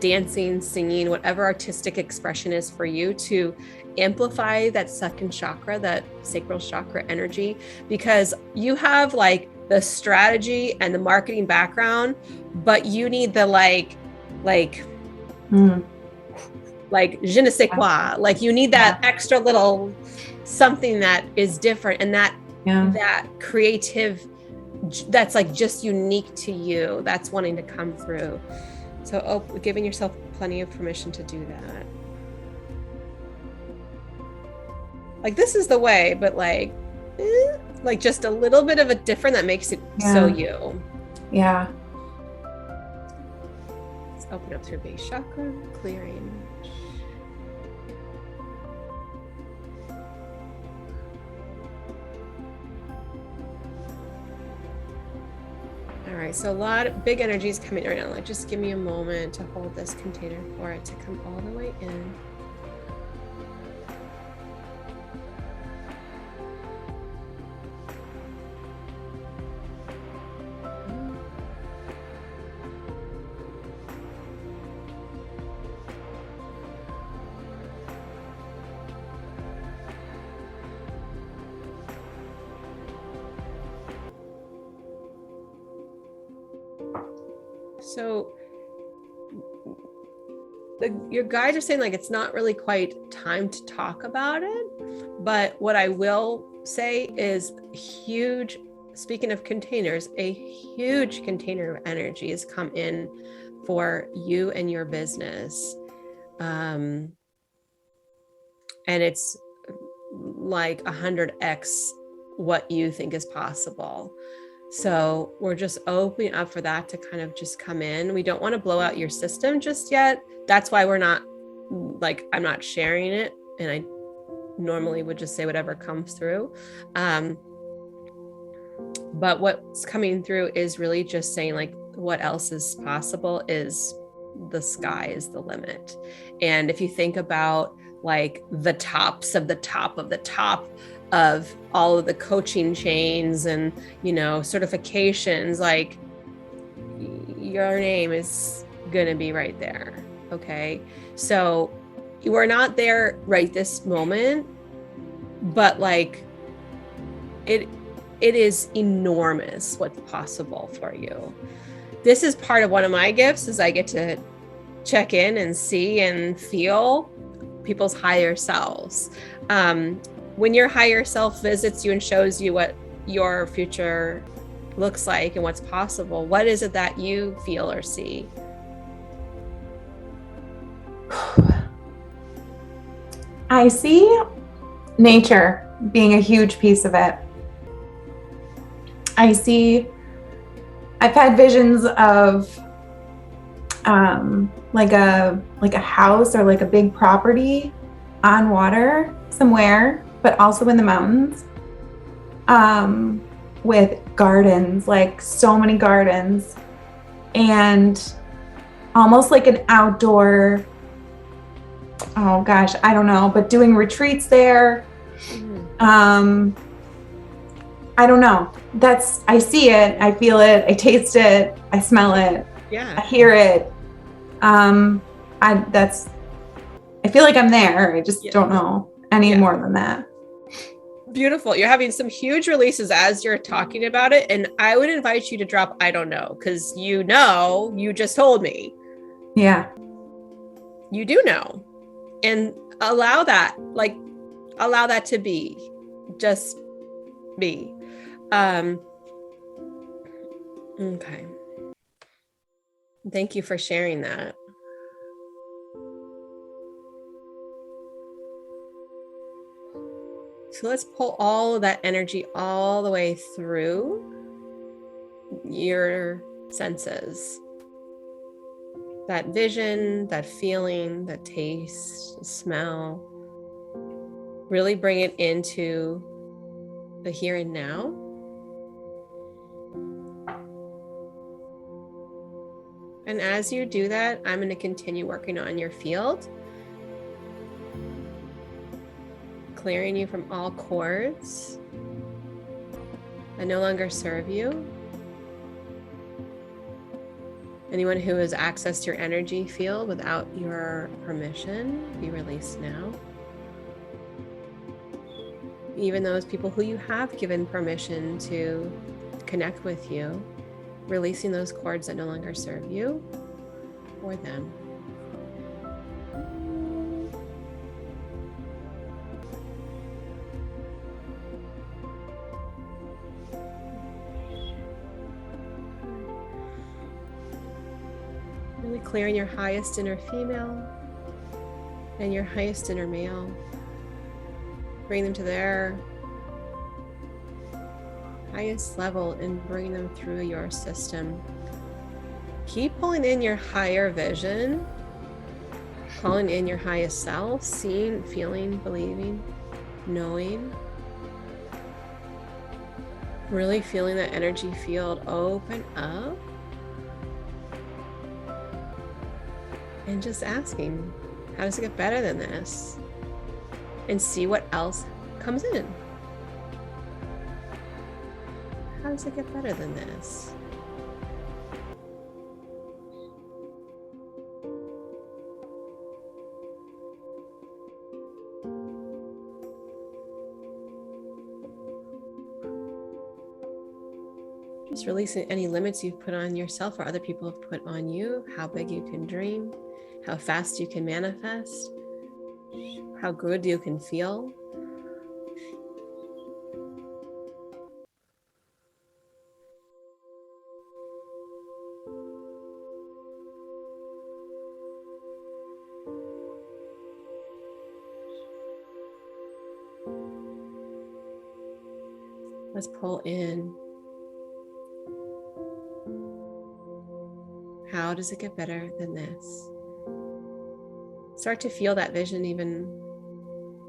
dancing, singing, whatever artistic expression is for you, to amplify that second chakra, that sacral chakra energy, because you have like the strategy and the marketing background, but you need the like je ne sais quoi, like you need that extra little something that is different, and that creative, that's like just unique to you, that's wanting to come through. So giving yourself plenty of permission to do that. Like this is the way, but like just a little bit of a different that makes it so you. Yeah. Let's open up through base chakra, clearing. All right, so a lot of big energies coming right now. Like, just give me a moment to hold this container for it to come all the way in. So your guides are saying like it's not really quite time to talk about it. But what I will say is huge, speaking of containers, a huge container of energy has come in for you and your business. And it's like 100x what you think is possible. So we're just opening up for that to kind of just come in. We don't want to blow out your system just yet. That's why we're not like, I'm not sharing it. And I normally would just say whatever comes through. But what's coming through is really just saying like what else is possible is the sky is the limit. And if you think about like the tops of the top of the top of all of the coaching chains and, you know, certifications, like your name is going to be right there. Okay. So we're not there right this moment, but like it is enormous what's possible for you. This is part of one of my gifts is I get to check in and see and feel people's higher selves. When your higher self visits you and shows you what your future looks like and what's possible, what is it that you feel or see? I see nature being a huge piece of it. I've had visions of like a house or like a big property on water somewhere, but also in the mountains, with gardens, like so many gardens, and almost like an outdoor, oh gosh, I don't know, but doing retreats there. I don't know. I see it, I feel it, I taste it, I smell it, I hear it. I feel like I'm there. I just don't know any more than that. Beautiful. You're having some huge releases as you're talking about it. And I would invite you to drop, I don't know, because you just told me. Yeah. You do know. And allow that to be. Just be. Okay. Thank you for sharing that. So let's pull all of that energy all the way through your senses. That vision, that feeling, that taste, smell. Really bring it into the here and now. And as you do that, I'm going to continue working on your field, clearing you from all cords that no longer serve you. Anyone who has accessed your energy field without your permission, be released now. Even those people who you have given permission to connect with you, releasing those cords that no longer serve you or them. Really clearing your highest inner female and your highest inner male. Bring them to their highest level and bring them through your system. Keep pulling in your higher vision, calling in your highest self, seeing, feeling, believing, knowing. Really feeling that energy field open up. And just asking, how does it get better than this? And see what else comes in. How does it get better than this? Just releasing any limits you've put on yourself or other people have put on you, how big you can dream, how fast you can manifest, how good you can feel. Let's pull in. How does it get better than this? Start to feel that vision even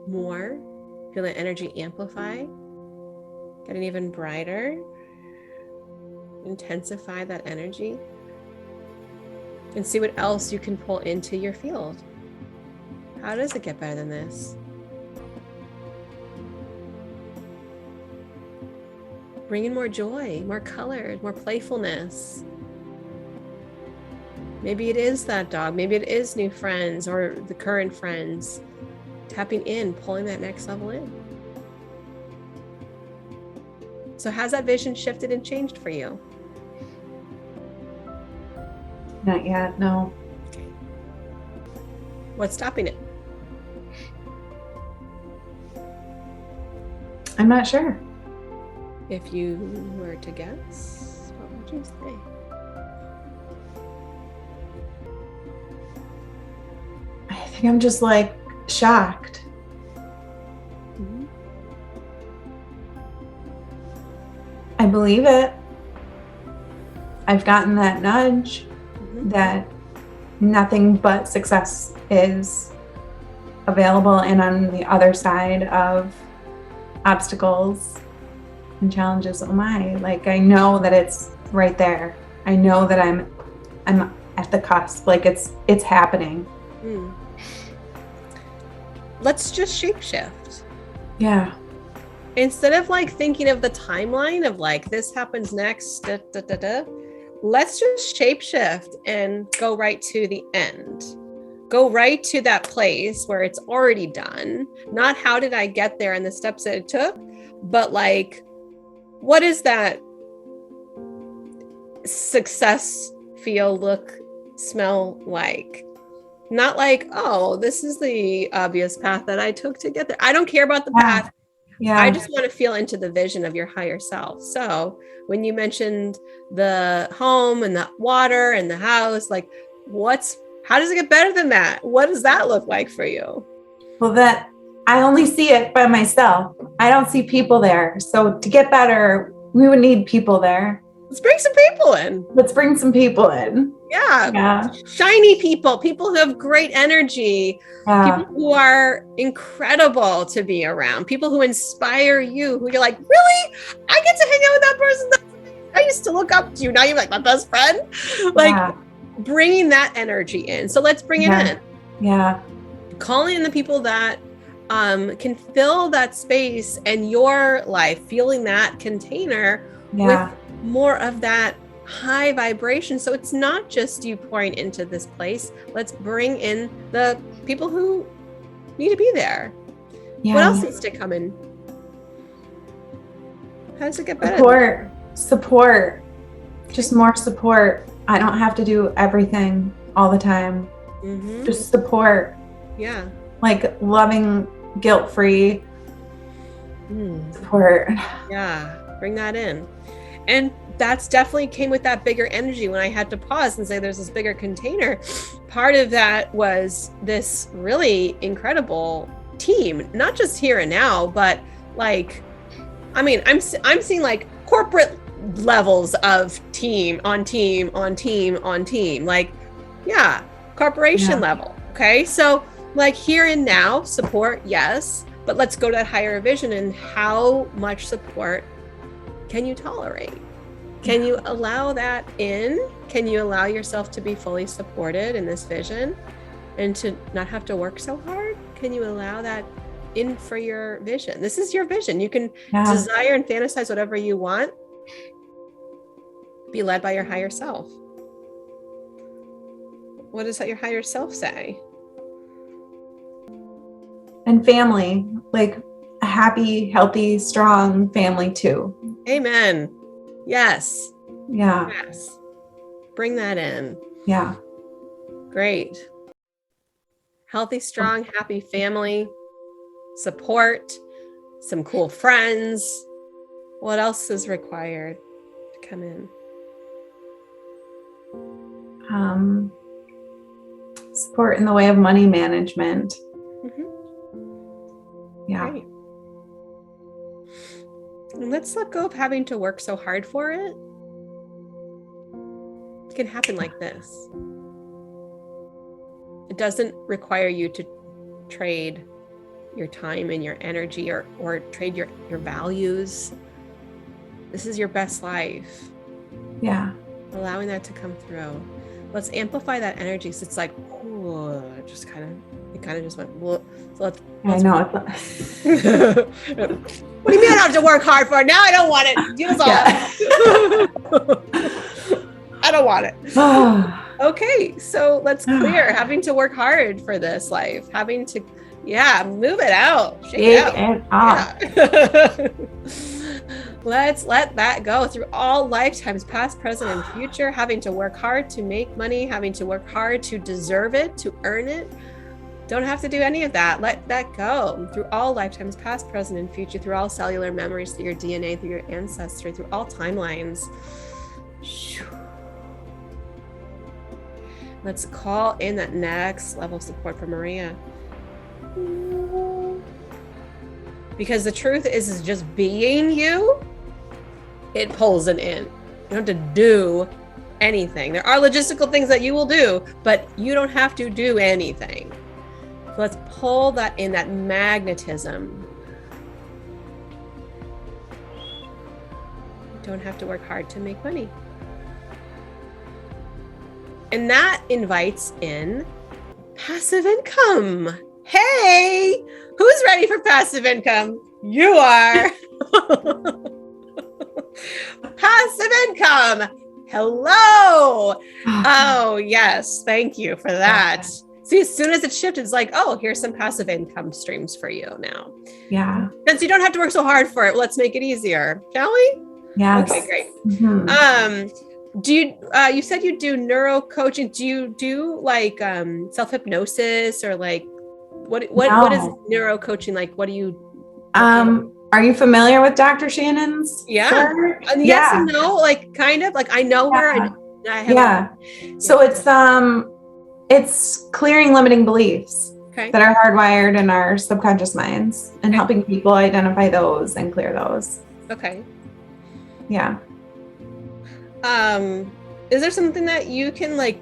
more. Feel that energy amplify, getting even brighter. Intensify that energy. And see what else you can pull into your field. How does it get better than this? Bring in more joy, more color, more playfulness. Maybe it is that dog. Maybe it is new friends or the current friends. Tapping in, pulling that next level in. So has that vision shifted and changed for you? Not yet, no. Okay. What's stopping it? I'm not sure. If you were to guess, what would you say? I think I'm just like shocked. Mm-hmm. I believe it. I've gotten that nudge that nothing but success is available and on the other side of obstacles and challenges. Oh my, like I know that it's right there. I know that I'm at the cusp, like it's happening. Let's just shapeshift. Yeah. Instead of like thinking of the timeline of like this happens next, let's just shapeshift and go right to the end. Go right to that place where it's already done. Not how did I get there and the steps that it took, but like, what is that success feel, look, smell like? Not like, oh, this is the obvious path that I took to get there. I don't care about the path. Yeah. I just want to feel into the vision of your higher self. So when you mentioned the home and the water and the house, like how does it get better than that? What does that look like for you? Well, that I only see it by myself. I don't see people there. So to get better, we would need people there. Let's bring some people in. Let's bring some people in. Yeah. Shiny people who have great energy, people who are incredible to be around, people who inspire you, who you're like, really? I get to hang out with that person. I used to look up to you. Now you're like my best friend. Like bringing that energy in. So let's bring it in. Yeah. Calling in the people that can fill that space and your life, feeling that container with more of that high vibration. So it's not just you pouring into this place. Let's bring in the people who need to be there. What else needs to come in? How does it get better? Support. Just more support. I don't have to do everything all the time. Just support. Yeah. Like loving, guilt-free support. Yeah. Bring that in. And that's definitely came with that bigger energy when I had to pause and say there's this bigger container. Part of that was this really incredible team, not just here and now, but like, I mean, I'm seeing like corporate levels of team on team on team on team, like, yeah, corporation level. Okay. So like here and now support, yes, but let's go to that higher vision and how much support can you tolerate? Can you allow that in? Can you allow yourself to be fully supported in this vision and to not have to work so hard? Can you allow that in for your vision? This is your vision. You can desire and fantasize whatever you want. Be led by your higher self. What does that your higher self say? And family, like a happy, healthy, strong family too. Amen. Yes. Yeah. Yes. Bring that in. Yeah. Great. Healthy, strong, happy family, support, some cool friends. What else is required to come in? Support in the way of money management. Yeah. Great. And let's let go of having to work so hard for it. It can happen like this. It doesn't require you to trade your time and your energy or trade your values. This is your best life. Yeah. Allowing that to come through. Let's amplify that energy. So it's like, oh, it kind of just went, well, so let's I know. what do you mean I don't have to work hard for it? Now I don't want it. Give us all. I don't want it. Okay, so let's clear having to work hard for this life, having to, move it out. Shake it out. Yeah. Let's let that go through all lifetimes, past, present, and future, having to work hard to make money, having to work hard to deserve it, to earn it. Don't have to do any of that. Let that go through all lifetimes, past, present, and future, through all cellular memories, through your DNA, through your ancestry, through all timelines. Let's call in that next level of support for Maria. Because the truth is just being you, it pulls it in. You don't have to do anything. There are logistical things that you will do, but you don't have to do anything. So let's pull that in, that magnetism. You don't have to work hard to make money. And that invites in passive income. Hey, who's ready for passive income? You are. Passive income. Hello. Oh, yes. Thank you for that. See, as soon as it shifted, it's like, oh, here's some passive income streams for you now. Yeah. Since you don't have to work so hard for it, let's make it easier, shall we? Yes. Okay, great. Mm-hmm. Do you, you said you do neuro coaching. Do you do like self-hypnosis or like, what is neuro coaching like? What do you? Are you familiar with Dr. Shannon's? Yeah. Yes and no, like kind of like I know her. I haven't. So it's clearing limiting beliefs that are hardwired in our subconscious minds and helping people identify those and clear those. Okay. Yeah. Is there something that you can like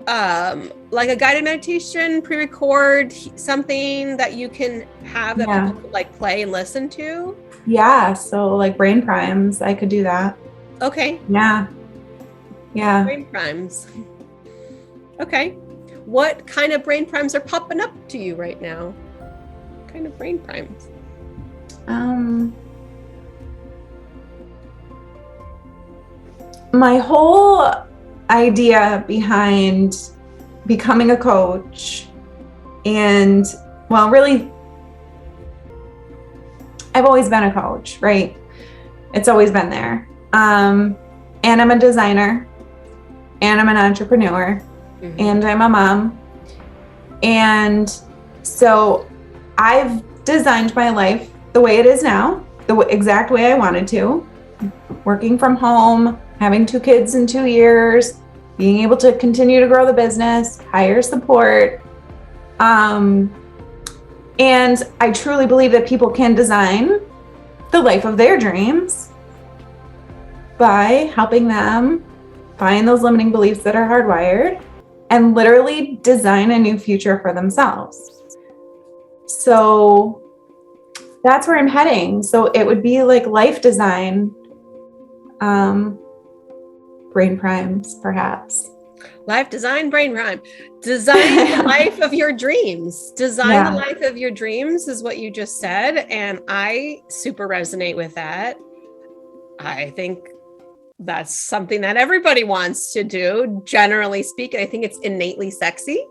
a guided meditation, pre-record something that you can have that people could like play and listen to? Yeah. So like brain primes, I could do that. Okay. Yeah. Yeah. Brain primes. Okay. What kind of brain primes are popping up to you right now? What kind of brain primes? My whole idea behind becoming a coach and, well, really, I've always been a coach, right? It's always been there. And I'm a designer and I'm an entrepreneur and I'm a mom. And so I've designed my life the way it is now, the exact way I wanted to, working from home, having 2 kids in 2 years, being able to continue to grow the business, hire support. And I truly believe that people can design the life of their dreams by helping them find those limiting beliefs that are hardwired and literally design a new future for themselves. So that's where I'm heading. So it would be like life design, brain primes, perhaps. Life design, brain prime. Design the life of your dreams. Design the life of your dreams is what you just said. And I super resonate with that. I think that's something that everybody wants to do, generally speaking. I think it's innately sexy.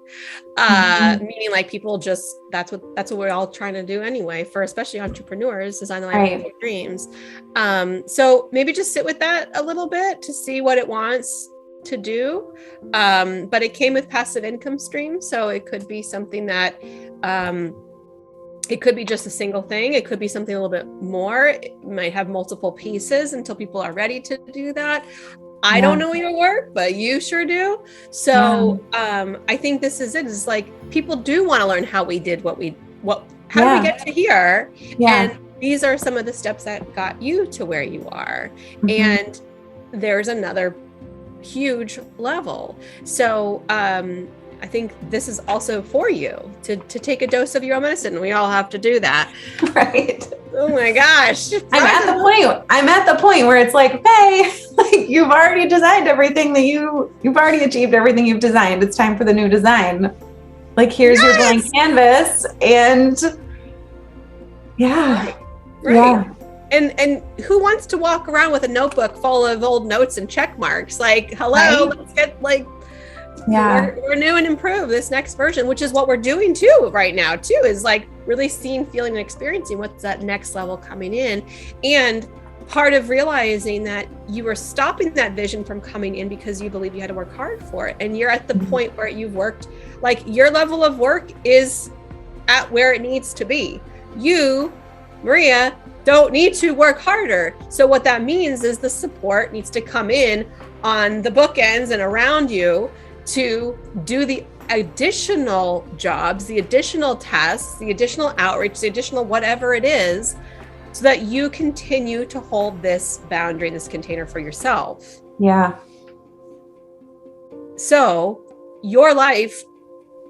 Meaning like people just, that's what we're all trying to do anyway, for especially entrepreneurs, design the life of their dreams. So maybe just sit with that a little bit to see what it wants to do. But it came with passive income stream. So it could be something that, it could be just a single thing. It could be something a little bit more. It might have multiple pieces until people are ready to do that. I don't know your work, but you sure do. So I think this is it. It's like people do want to learn how we did how did we get to here? And these are some of the steps that got you to where you are. And there's another huge level. So I think this is also for you to take a dose of your own medicine. We all have to do that. Right. Oh my gosh. I'm at the point where it's like, hey, like you've already designed everything that you've already achieved everything you've designed. It's time for the new design. Like, here's your blank canvas. And Right. And who wants to walk around with a notebook full of old notes and check marks? Like, hello, let's get like, we're new and improved this next version, which is what we're doing too right now too, is like really seeing, feeling, and experiencing what's that next level coming in. And part of realizing that you were stopping that vision from coming in because you believe you had to work hard for it. And you're at the point where you've worked, like your level of work is at where it needs to be. You, Maria, don't need to work harder. So what that means is the support needs to come in on the bookends and around you to do the additional jobs, the additional tasks, the additional outreach, the additional whatever it is, so that you continue to hold this boundary, this container for yourself. Yeah. So your life,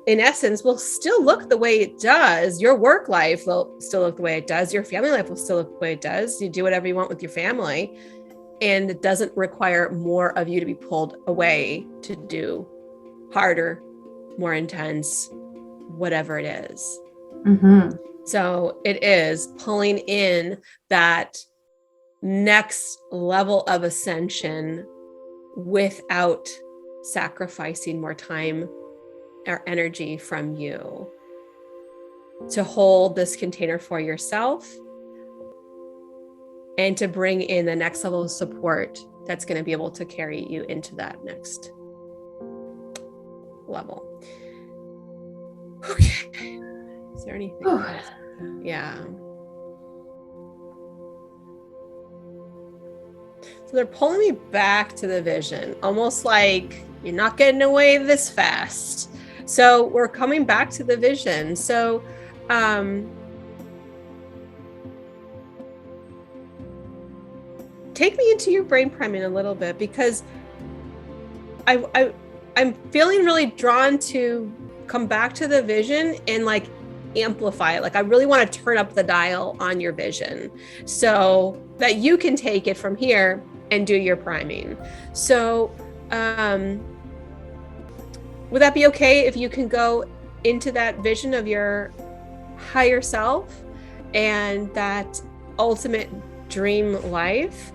in essence, will still look the way it does. Your work life will still look the way it does. Your family life will still look the way it does. You do whatever you want with your family, and it doesn't require more of you to be pulled away to do harder, more intense, whatever it is. So it is pulling in that next level of ascension without sacrificing more time or energy from you to hold this container for yourself and to bring in the next level of support that's going to be able to carry you into that next level. Okay. Is there anything else? Yeah. So they're pulling me back to the vision, almost like you're not getting away this fast. So we're coming back to the vision. So take me into your brain priming a little bit, because I'm feeling really drawn to come back to the vision and like amplify it. Like I really want to turn up the dial on your vision so that you can take it from here and do your priming. So would that be okay if you can go into that vision of your higher self and that ultimate dream life?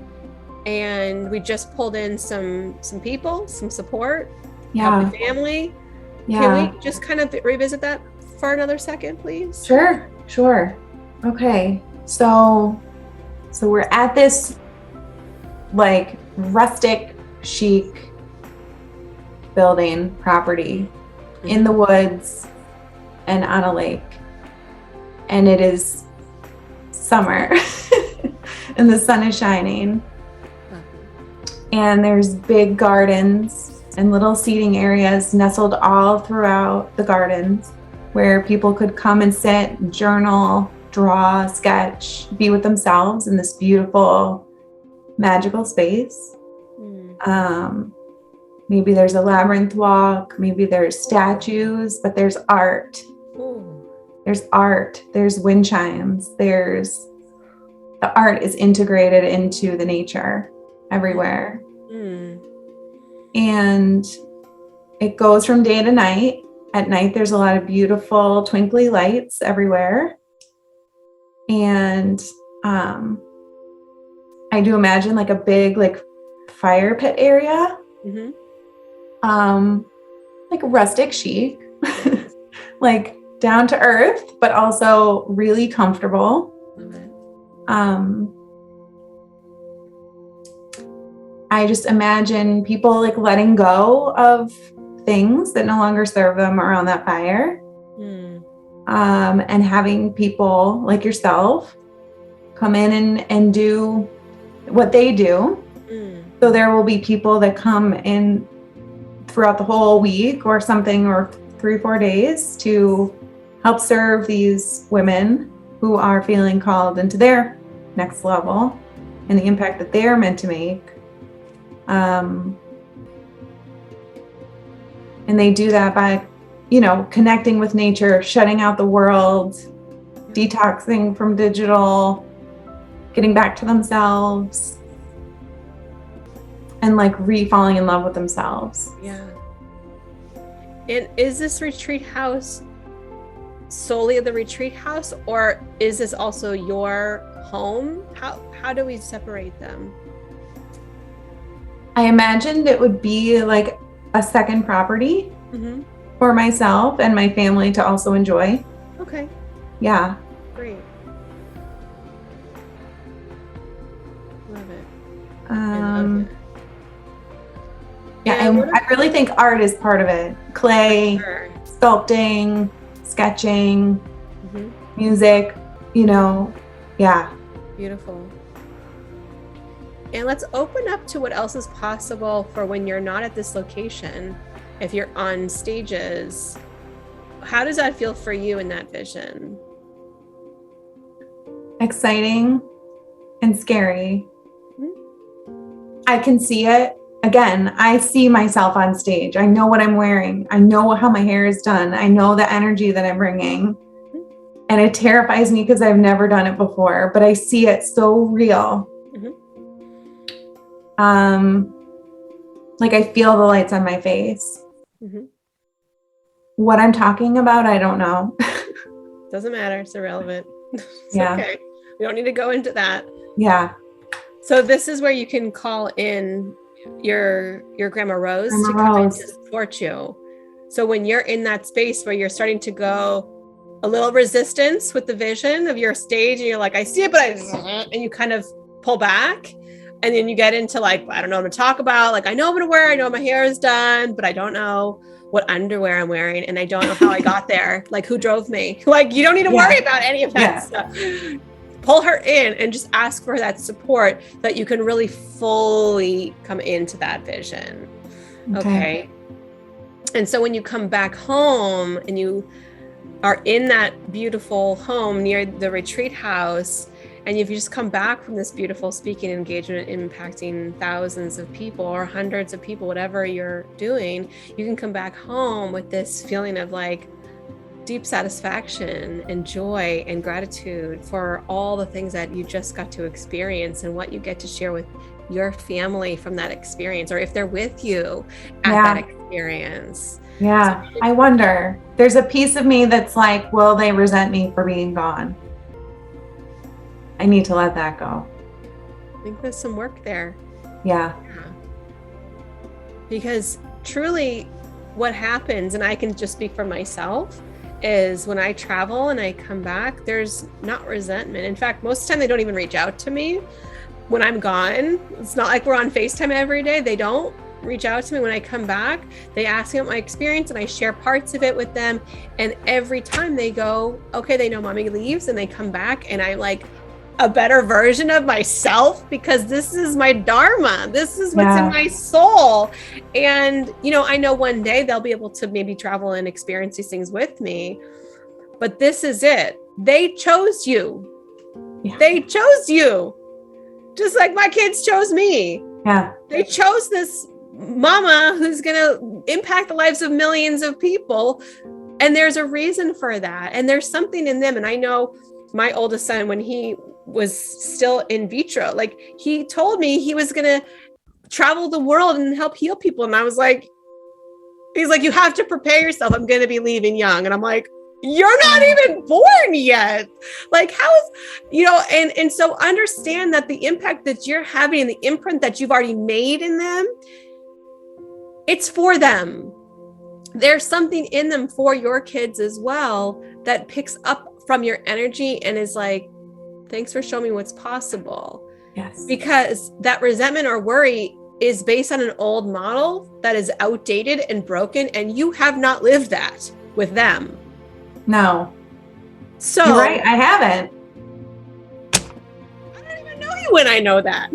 And we just pulled in some people, some support, help the family. Can we just kind of revisit that for another second, please? Sure. Okay. So we're at this like rustic, chic building property in the woods and on a lake. And it is summer and the sun is shining. And there's big gardens and little seating areas nestled all throughout the gardens where people could come and sit, journal, draw, sketch, be with themselves in this beautiful, magical space. Maybe there's a labyrinth walk, maybe there's statues, but there's art. There's art, there's wind chimes, the art is integrated into the nature everywhere. And it goes from day to night. At night, there's a lot of beautiful twinkly lights everywhere. And I do imagine like a big like fire pit area. Mm-hmm. Like rustic chic, like down to earth, but also really comfortable. Love it. I just imagine people like letting go of things that no longer serve them around that fire. And having people like yourself come in and do what they do. So there will be people that come in throughout the whole week or something, or 3-4 days, to help serve these women who are feeling called into their next level and the impact that they're meant to make. And they do that by, connecting with nature, shutting out the world, detoxing from digital, getting back to themselves, and like falling in love with themselves. Yeah. And is this retreat house solely the retreat house, or is this also your home? How do we separate them? I imagined it would be like a second property for myself and my family to also enjoy. Okay. Yeah. Great. Love it. Yeah, and I really think art is part of it. Clay, sculpting, sketching, music, yeah. Beautiful. And let's open up to what else is possible for when you're not at this location. If you're on stages, how does that feel for you in that vision? Exciting and scary. I can see it. Again, I see myself on stage. I know what I'm wearing. I know how my hair is done. I know the energy that I'm bringing. And it terrifies me because I've never done it before, but I see it so real. Like I feel the lights on my face. What I'm talking about, I don't know. Doesn't matter. It's irrelevant. It's Yeah. okay. We don't need to go into that. Yeah. So this is where you can call in your Grandma Rose to come in to support you. So when you're in that space where you're starting to go a little resistance with the vision of your stage, and you're like, I see it, but and you kind of pull back, and then you get into like, I don't know what to talk about. Like, I know what I'm gonna wear. I know my hair is done, but I don't know what underwear I'm wearing, and I don't know how I got there. Like, who drove me? Like, you don't need to worry about any of that stuff. Pull her in and just ask for that support that you can really fully come into that vision. Okay. And so when you come back home and you are in that beautiful home near the retreat house, and if you just come back from this beautiful speaking engagement impacting thousands of people or hundreds of people, whatever you're doing, you can come back home with this feeling of like deep satisfaction and joy and gratitude for all the things that you just got to experience and what you get to share with your family from that experience, or if they're with you at that experience. Yeah. So, I wonder, there's a piece of me that's like, will they resent me for being gone? I need to let that go. I think there's some work there. Yeah. Because truly what happens, and I can just speak for myself, is when I travel and I come back, there's not resentment. In fact, most of the time they don't even reach out to me when I'm gone. It's not like we're on FaceTime every day. They don't reach out to me. When I come back, they ask me about my experience and I share parts of it with them. And every time they go, okay, they know mommy leaves, and they come back and I'm like a better version of myself, because this is my dharma. This is what's in my soul. And, I know one day they'll be able to maybe travel and experience these things with me, but this is it. They chose you. Yeah. They chose you. Just like my kids chose me. Yeah. They chose this mama who's going to impact the lives of millions of people. And there's a reason for that. And there's something in them. And I know my oldest son, when he was still in vitro, like he told me he was going to travel the world and help heal people. And I was like, he's like, you have to prepare yourself. I'm going to be leaving young. And I'm like, You're not even born yet. Like, how is, and so understand that the impact that you're having and the imprint that you've already made in them, it's for them. There's something in them for your kids as well that picks up from your energy and is like, thanks for showing me what's possible. Yes. Because that resentment or worry is based on an old model that is outdated and broken, and you have not lived that with them. No. So you're right, I haven't. I don't even know you when I know that.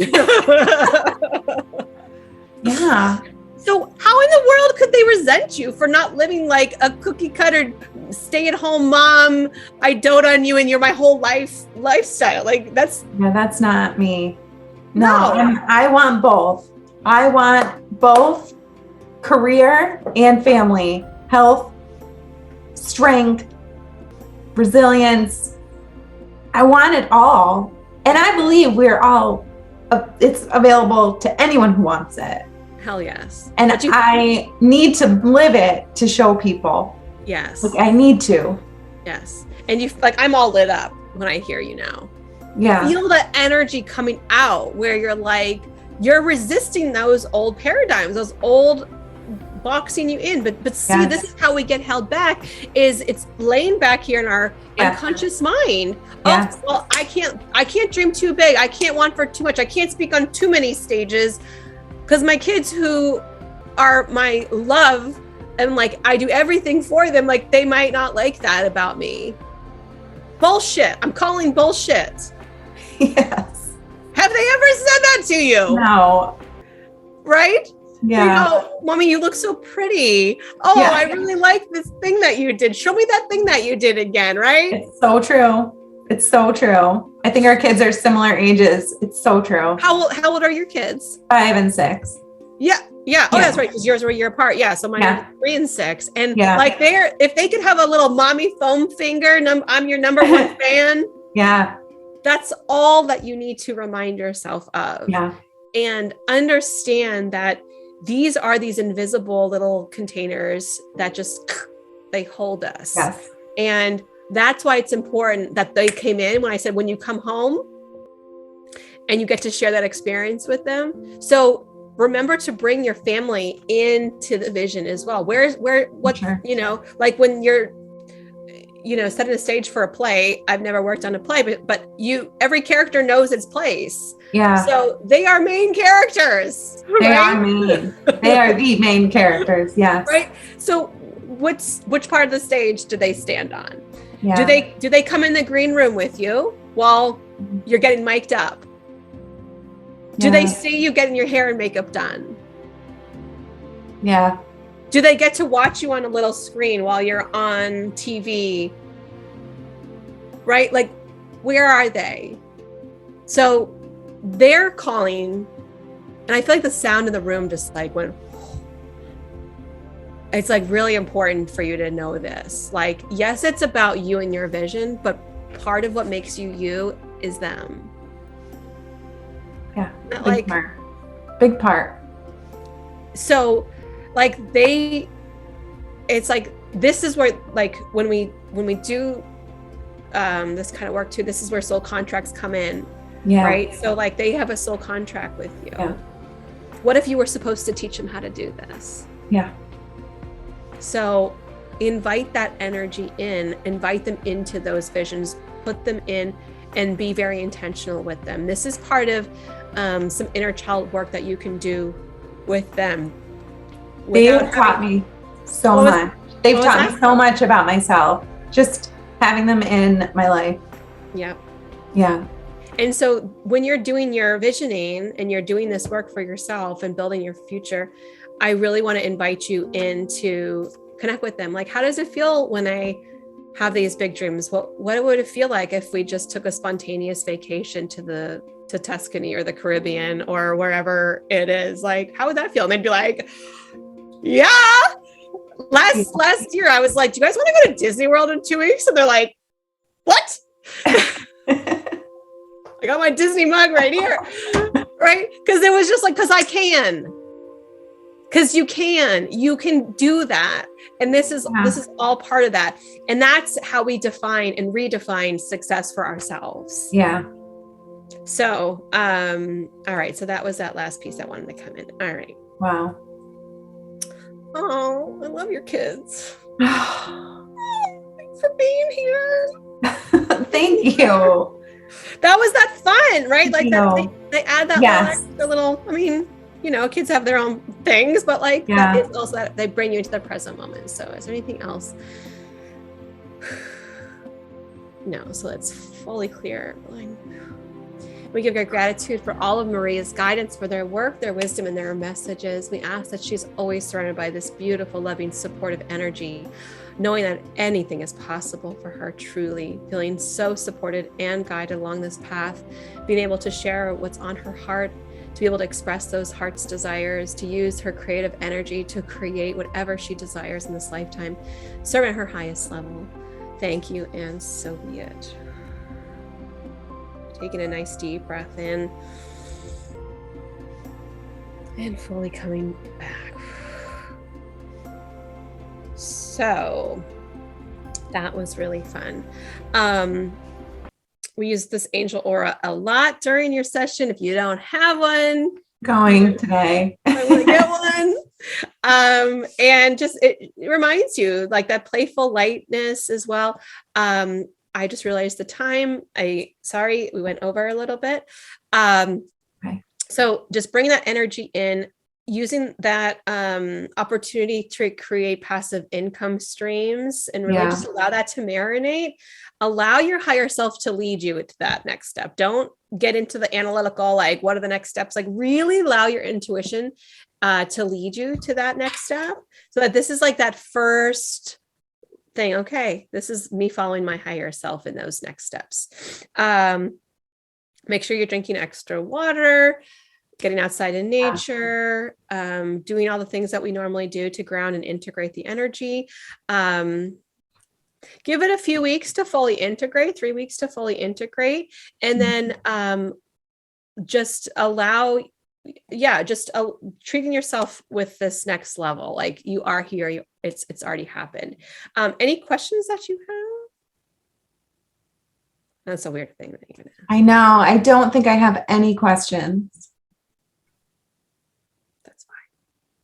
Yeah. So how in the world could they resent you for not living like a cookie cutter, stay-at-home mom? I dote on you and you're my whole lifestyle. Like that's not me. No. I want both. I want both career and family, health, strength, resilience. I want it all. And I believe we're all, it's available to anyone who wants it. Hell yes. And I need to live it to show people. Yes. Like I need to. Yes. And you like, I'm all lit up when I hear you now. Yeah. Feel the energy coming out where you're like, you're resisting those old paradigms, those old boxing you in. But see, yes. This is how we get held back, is it's laying back here in our unconscious mind. Yes. Oh, well, I can't dream too big. I can't want for too much. I can't speak on too many stages. Because my kids who are my love and like I do everything for them, like they might not like that about me. Bullshit. I'm calling bullshit. Yes. Have they ever said that to you? No. Right? Yeah. Mommy, you look so pretty. Oh, yeah. I really like this thing that you did. Show me that thing that you did again, right? It's so true. It's so true. I think our kids are similar ages. It's so true. How old are your kids? 5 and 6. Yeah. Oh, that's right. Because yours were a year apart. Yeah. So mine are 3 and 6. And like if they could have a little mommy foam finger, I'm your number one fan. Yeah. That's all that you need to remind yourself of. Yeah. And understand that these are these invisible little containers that just, they hold us. Yes. And that's why it's important that they came in when I said, when you come home and you get to share that experience with them. So remember to bring your family into the vision as well. Sure. Like when you're, setting the stage for a play, I've never worked on a play, but every character knows its place. Yeah. So they are main characters. They are main. They are the main characters. Yes. Right. So which part of the stage do they stand on? Yeah. Do they come in the green room with you while you're getting mic'd up? Do they see you getting your hair and makeup done? Yeah. Do they get to watch you on a little screen while you're on TV? Right? Like, where are they? So they're calling, and I feel like the sound in the room just like went, it's like really important for you to know this. Like, yes, it's about you and your vision, but part of what makes you you is them. Yeah. Big part. So like it's like, this is where, like when we do this kind of work too, this is where soul contracts come in. Yeah. Right. So like they have a soul contract with you. Yeah. What if you were supposed to teach them how to do this? Yeah. So invite that energy in, invite them into those visions, put them in, and be very intentional with them. This is part of some inner child work that you can do with them. They've taught me so much. They've taught me so much about myself, just having them in my life. Yeah. Yeah. And so when you're doing your visioning and you're doing this work for yourself and building your future, I really want to invite you in to connect with them. Like, how does it feel when I have these big dreams? What would it feel like if we just took a spontaneous vacation to Tuscany or the Caribbean or wherever it is? Like, how would that feel? And they'd be like, yeah. Last year, I was like, do you guys want to go to Disney World in 2 weeks? And they're like, what? I got my Disney mug right here. Right? Because it was just like, because I can. Because you can do that. And this is all part of that. And that's how we define and redefine success for ourselves. Yeah. So, all right. So that was that last piece that wanted to come in. All right. Wow. Oh, I love your kids. Thanks for being here. Thank you. That was that fun, right? Like that they add that little, I mean, kids have their own things, but like that is also that they bring you into the present moment. So is there anything else? No. So let's fully clear. We give our gratitude for all of Maria's guidance, for their work, their wisdom, and their messages. We ask that she's always surrounded by this beautiful, loving, supportive energy, knowing that anything is possible for her, truly feeling so supported and guided along this path, being able to share what's on her heart, to be able to express those heart's desires, to use her creative energy to create whatever she desires in this lifetime, serving at her highest level. Thank you, and so be it. Taking a nice deep breath in and fully coming back. So that was really fun. We used this angel aura a lot during your session. If you don't have one, going today. I want to get one. And just it reminds you like that playful lightness as well. I just realized the time. Sorry, we went over a little bit. Okay. So just bring that energy in, using that opportunity to create passive income streams, and really just allow that to marinate. Allow your higher self to lead you into that next step. Don't get into the analytical, like what are the next steps? Like really allow your intuition to lead you to that next step. So that this is like that first thing. Okay, this is me following my higher self in those next steps. Make sure you're drinking extra water, getting outside in nature, doing all the things that we normally do to ground and integrate the energy. Give it a few weeks to fully integrate, 3 weeks to fully integrate. And then just allow, treating yourself with this next level. Like you are here, it's already happened. Any questions that you have? That's a weird thing that you're gonna ask. I know. I don't think I have any questions. That's fine.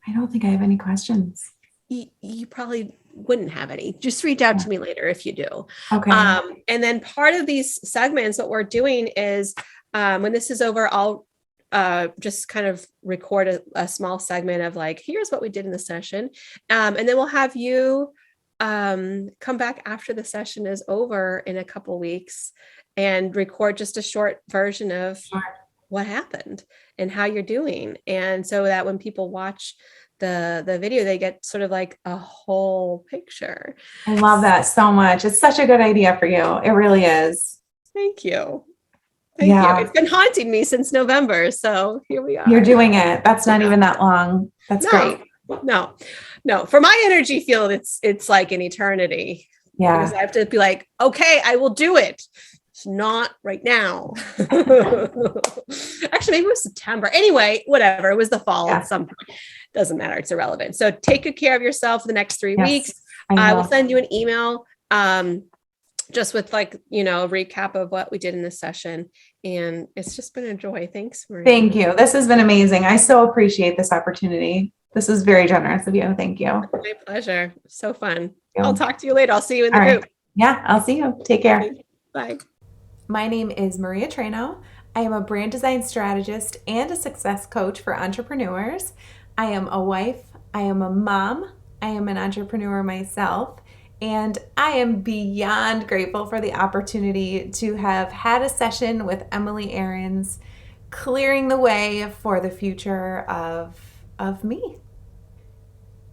I don't think I have any questions. You probably wouldn't have any. Just reach out to me later if you do. Okay. And then part of these segments, what we're doing is when this is over, I'll just kind of record a small segment of like, here's what we did in the session. And then we'll have you come back after the session is over in a couple weeks and record just a short version of what happened and how you're doing. And so that when people watch the video, they get sort of like a whole picture. I love that so much. It's such a good idea for you. It really is. Thank you. Thank you. It's been haunting me since November. So here we are. You're doing it. That's not even that long. That's great. No. For my energy field, it's like an eternity. Yeah. Because I have to be like, okay, I will do it. It's not right now. Actually, maybe it was September. Anyway, whatever. It was the fall at some point. Doesn't matter. It's irrelevant. So take good care of yourself for the next 3 weeks. I will send you an email just with like, a recap of what we did in this session. And it's just been a joy. Thanks, Maria. Thank you. This has been amazing. I so appreciate this opportunity. This is very generous of you. Thank you. My pleasure. So fun. I'll talk to you later. I'll see you in the group. Yeah, I'll see you. Take care. Bye. My name is Maria Trano. I am a brand design strategist and a success coach for entrepreneurs. I am a wife. I am a mom. I am an entrepreneur myself. And I am beyond grateful for the opportunity to have had a session with Emily Aarons, clearing the way for the future of me.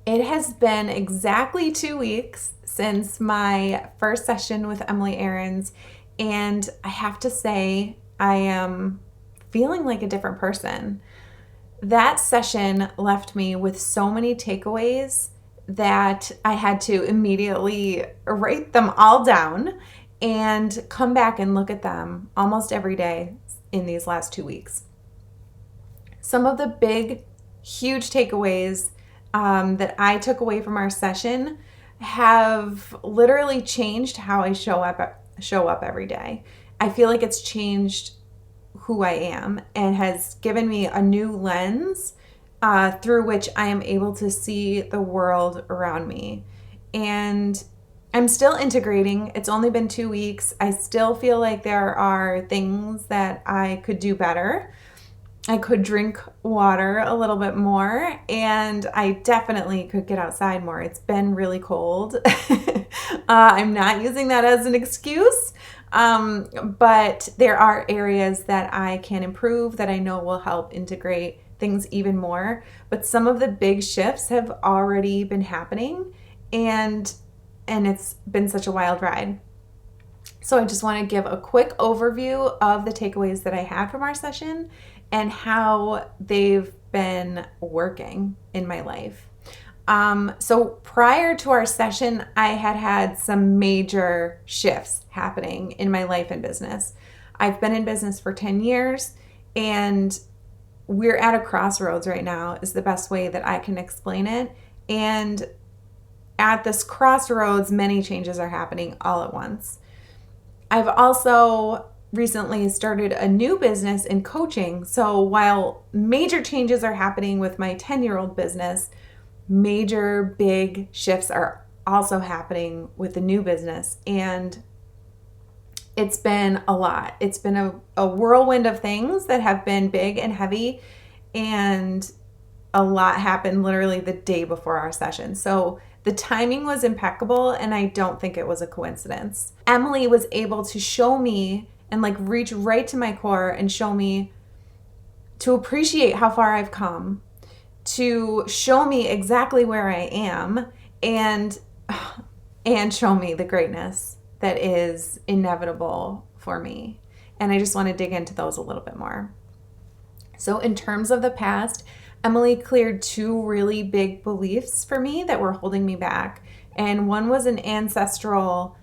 It has been exactly 2 weeks since my first session with Emily Aarons, and I have to say I am feeling like a different person. That session left me with so many takeaways that I had to immediately write them all down and come back and look at them almost every day in these last 2 weeks. Some of the big, huge takeaways that I took away from our session have literally changed how I show up every day. I feel like it's changed who I am and has given me a new lens through which I am able to see the world around me. And I'm still integrating. It's only been 2 weeks. I still feel like there are things that I could do better. I could drink water a little bit more, and I definitely could get outside more. It's been really cold. I'm not using that as an excuse, but there are areas that I can improve that I know will help integrate things even more. But some of the big shifts have already been happening, and it's been such a wild ride. So I just want to give a quick overview of the takeaways that I had from our session and how they've been working in my life. So prior to our session, I had some major shifts happening in my life and business. I've been in business for 10 years, and we're at a crossroads right now is the best way that I can explain it. And at this crossroads, many changes are happening all at once. I've also recently started a new business in coaching. So while major changes are happening with my 10-year-old business, major big shifts are also happening with the new business. And it's been a lot. It's been a whirlwind of things that have been big and heavy, and a lot happened literally the day before our session. So the timing was impeccable, and I don't think it was a coincidence. Emily was able to show me and reach right to my core and show me to appreciate how far I've come, to show me exactly where I am, and show me the greatness that is inevitable for me. And I just want to dig into those a little bit more. So in terms of the past, Emily cleared 2 really big beliefs for me that were holding me back. And one was an ancestral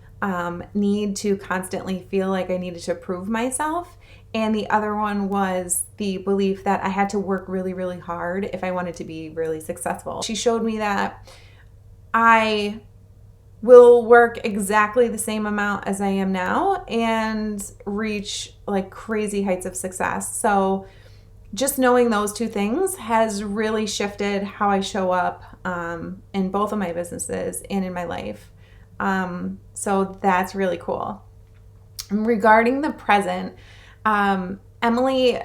need to constantly feel like I needed to prove myself. And the other one was the belief that I had to work really, really hard if I wanted to be really successful. She showed me that I will work exactly the same amount as I am now and reach crazy heights of success. So just knowing those 2 things has really shifted how I show up in both of my businesses and in my life. So that's really cool. Regarding the present, Emily,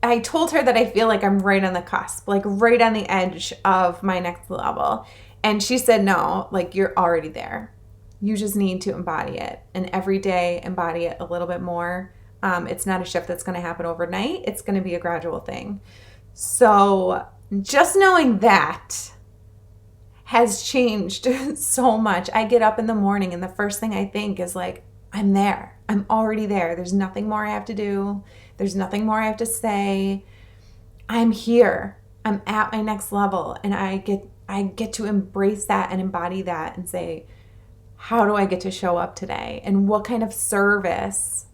I told her that I feel like I'm right on the cusp, right on the edge of my next level. And she said, no, you're already there. You just need to embody it. And every day, embody it a little bit more. It's not a shift that's going to happen overnight. It's going to be a gradual thing. So just knowing that has changed so much. I get up in the morning and the first thing I think is I'm there. I'm already there. There's nothing more I have to do. There's nothing more I have to say. I'm here. I'm at my next level, and I get to embrace that and embody that and say, how do I get to show up today? And what kind of service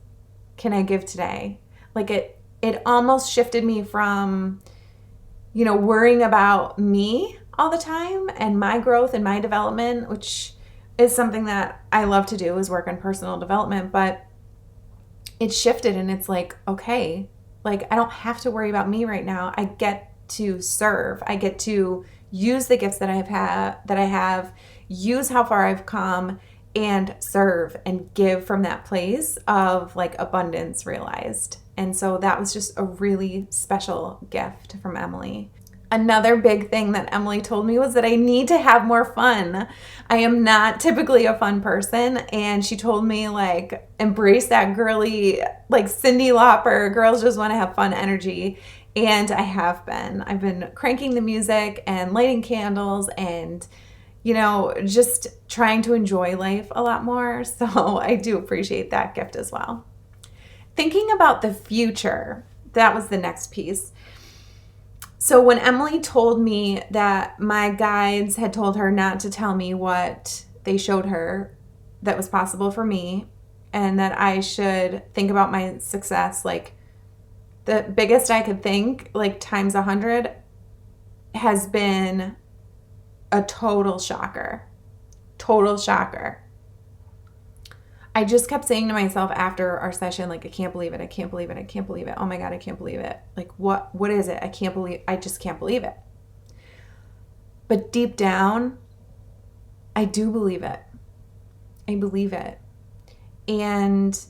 can I give today? It almost shifted me from, worrying about me all the time and my growth and my development, which is something that I love to do, is work on personal development. But it shifted, and it's okay, I don't have to worry about me right now. I get to serve. I get to use the gifts that I have, use how far I've come, and serve and give from that place of abundance realized. And so that was just a really special gift from Emily. Another big thing that Emily told me was that I need to have more fun. I am not typically a fun person, and she told me embrace that girly, Cyndi Lauper, girls just want to have fun energy. And I have been. I've been cranking the music and lighting candles and just trying to enjoy life a lot more. So I do appreciate that gift as well. Thinking about the future, that was the next piece. So when Emily told me that my guides had told her not to tell me what they showed her that was possible for me, and that I should think about my success, the biggest I could think, times 100, has been a total shocker. Total shocker. I just kept saying to myself after our session, like, I can't believe it. I can't believe it. I can't believe it. Oh my God, I can't believe it. Like, what is it? I just can't believe it. But deep down, I do believe it. I believe it. And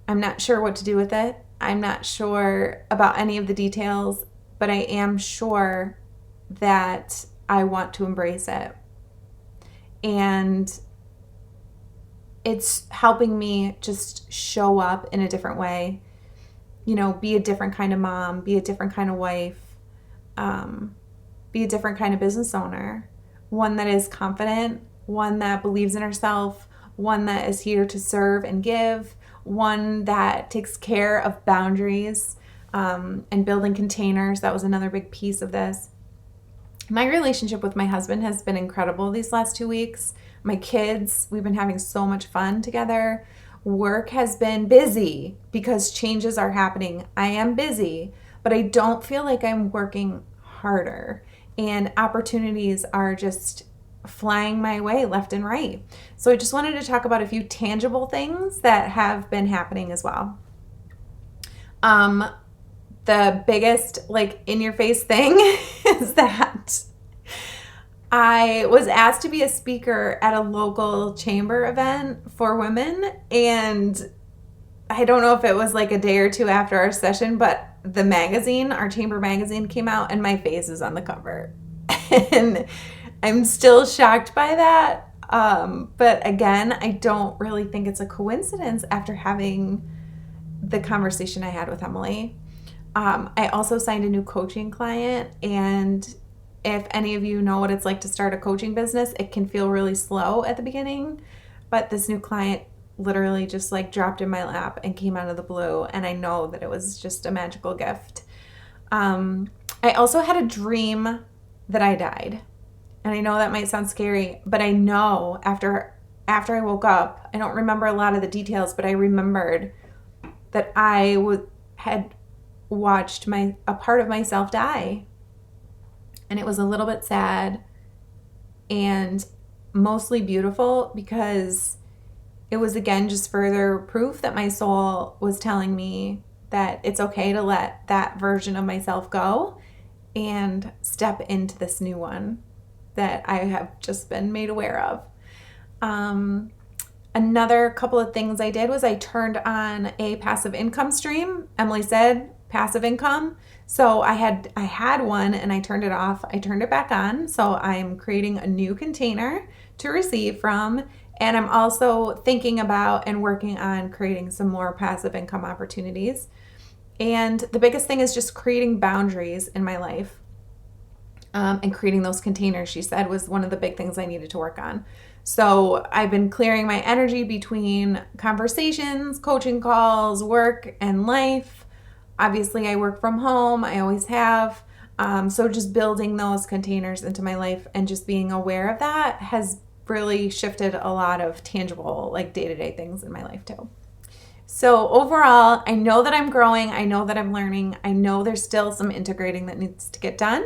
I'm not sure what to do with it. I'm not sure about any of the details, but I am sure that I want to embrace it. And it's helping me just show up in a different way, be a different kind of mom, be a different kind of wife, be a different kind of business owner, one that is confident, one that believes in herself, one that is here to serve and give, one that takes care of boundaries, and building containers. That was another big piece of this. My relationship with my husband has been incredible these last 2 weeks. My kids, we've been having so much fun together. Work has been busy because changes are happening. I am busy, but I don't feel like I'm working harder, and opportunities are just flying my way left and right. So I just wanted to talk about a few tangible things that have been happening as well. The biggest, in your face thing is that I was asked to be a speaker at a local chamber event for women, and I don't know if it was a day or two after our session, but the magazine, our chamber magazine, came out and my face is on the cover. And I'm still shocked by that. But again, I don't really think it's a coincidence after having the conversation I had with Emily. I also signed a new coaching client, and if any of you know what it's like to start a coaching business, it can feel really slow at the beginning, but this new client literally just dropped in my lap and came out of the blue, and I know that it was just a magical gift. I also had a dream that I died, and I know that might sound scary, but I know after I woke up, I don't remember a lot of the details, but I remembered that I had watched a part of myself die. And it was a little bit sad and mostly beautiful, because it was, again, just further proof that my soul was telling me that it's okay to let that version of myself go and step into this new one that I have just been made aware of. Another couple of things I did was I turned on a passive income stream. Emily said passive income. So I had one and I turned it off. I turned it back on. So I'm creating a new container to receive from. And I'm also thinking about and working on creating some more passive income opportunities. And the biggest thing is just creating boundaries in my life. And creating those containers, she said, was one of the big things I needed to work on. So I've been clearing my energy between conversations, coaching calls, work, and life. Obviously, I work from home. I always have. So just building those containers into my life and just being aware of that has really shifted a lot of tangible, day-to-day things in my life too. So overall, I know that I'm growing. I know that I'm learning. I know there's still some integrating that needs to get done.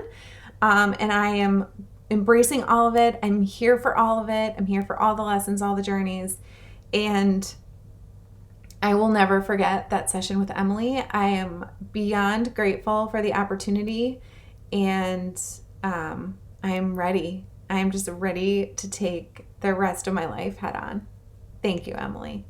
And I am embracing all of it. I'm here for all of it. I'm here for all the lessons, all the journeys. And I will never forget that session with Emily. I am beyond grateful for the opportunity, and I'm ready. I'm just ready to take the rest of my life head on. Thank you, Emily.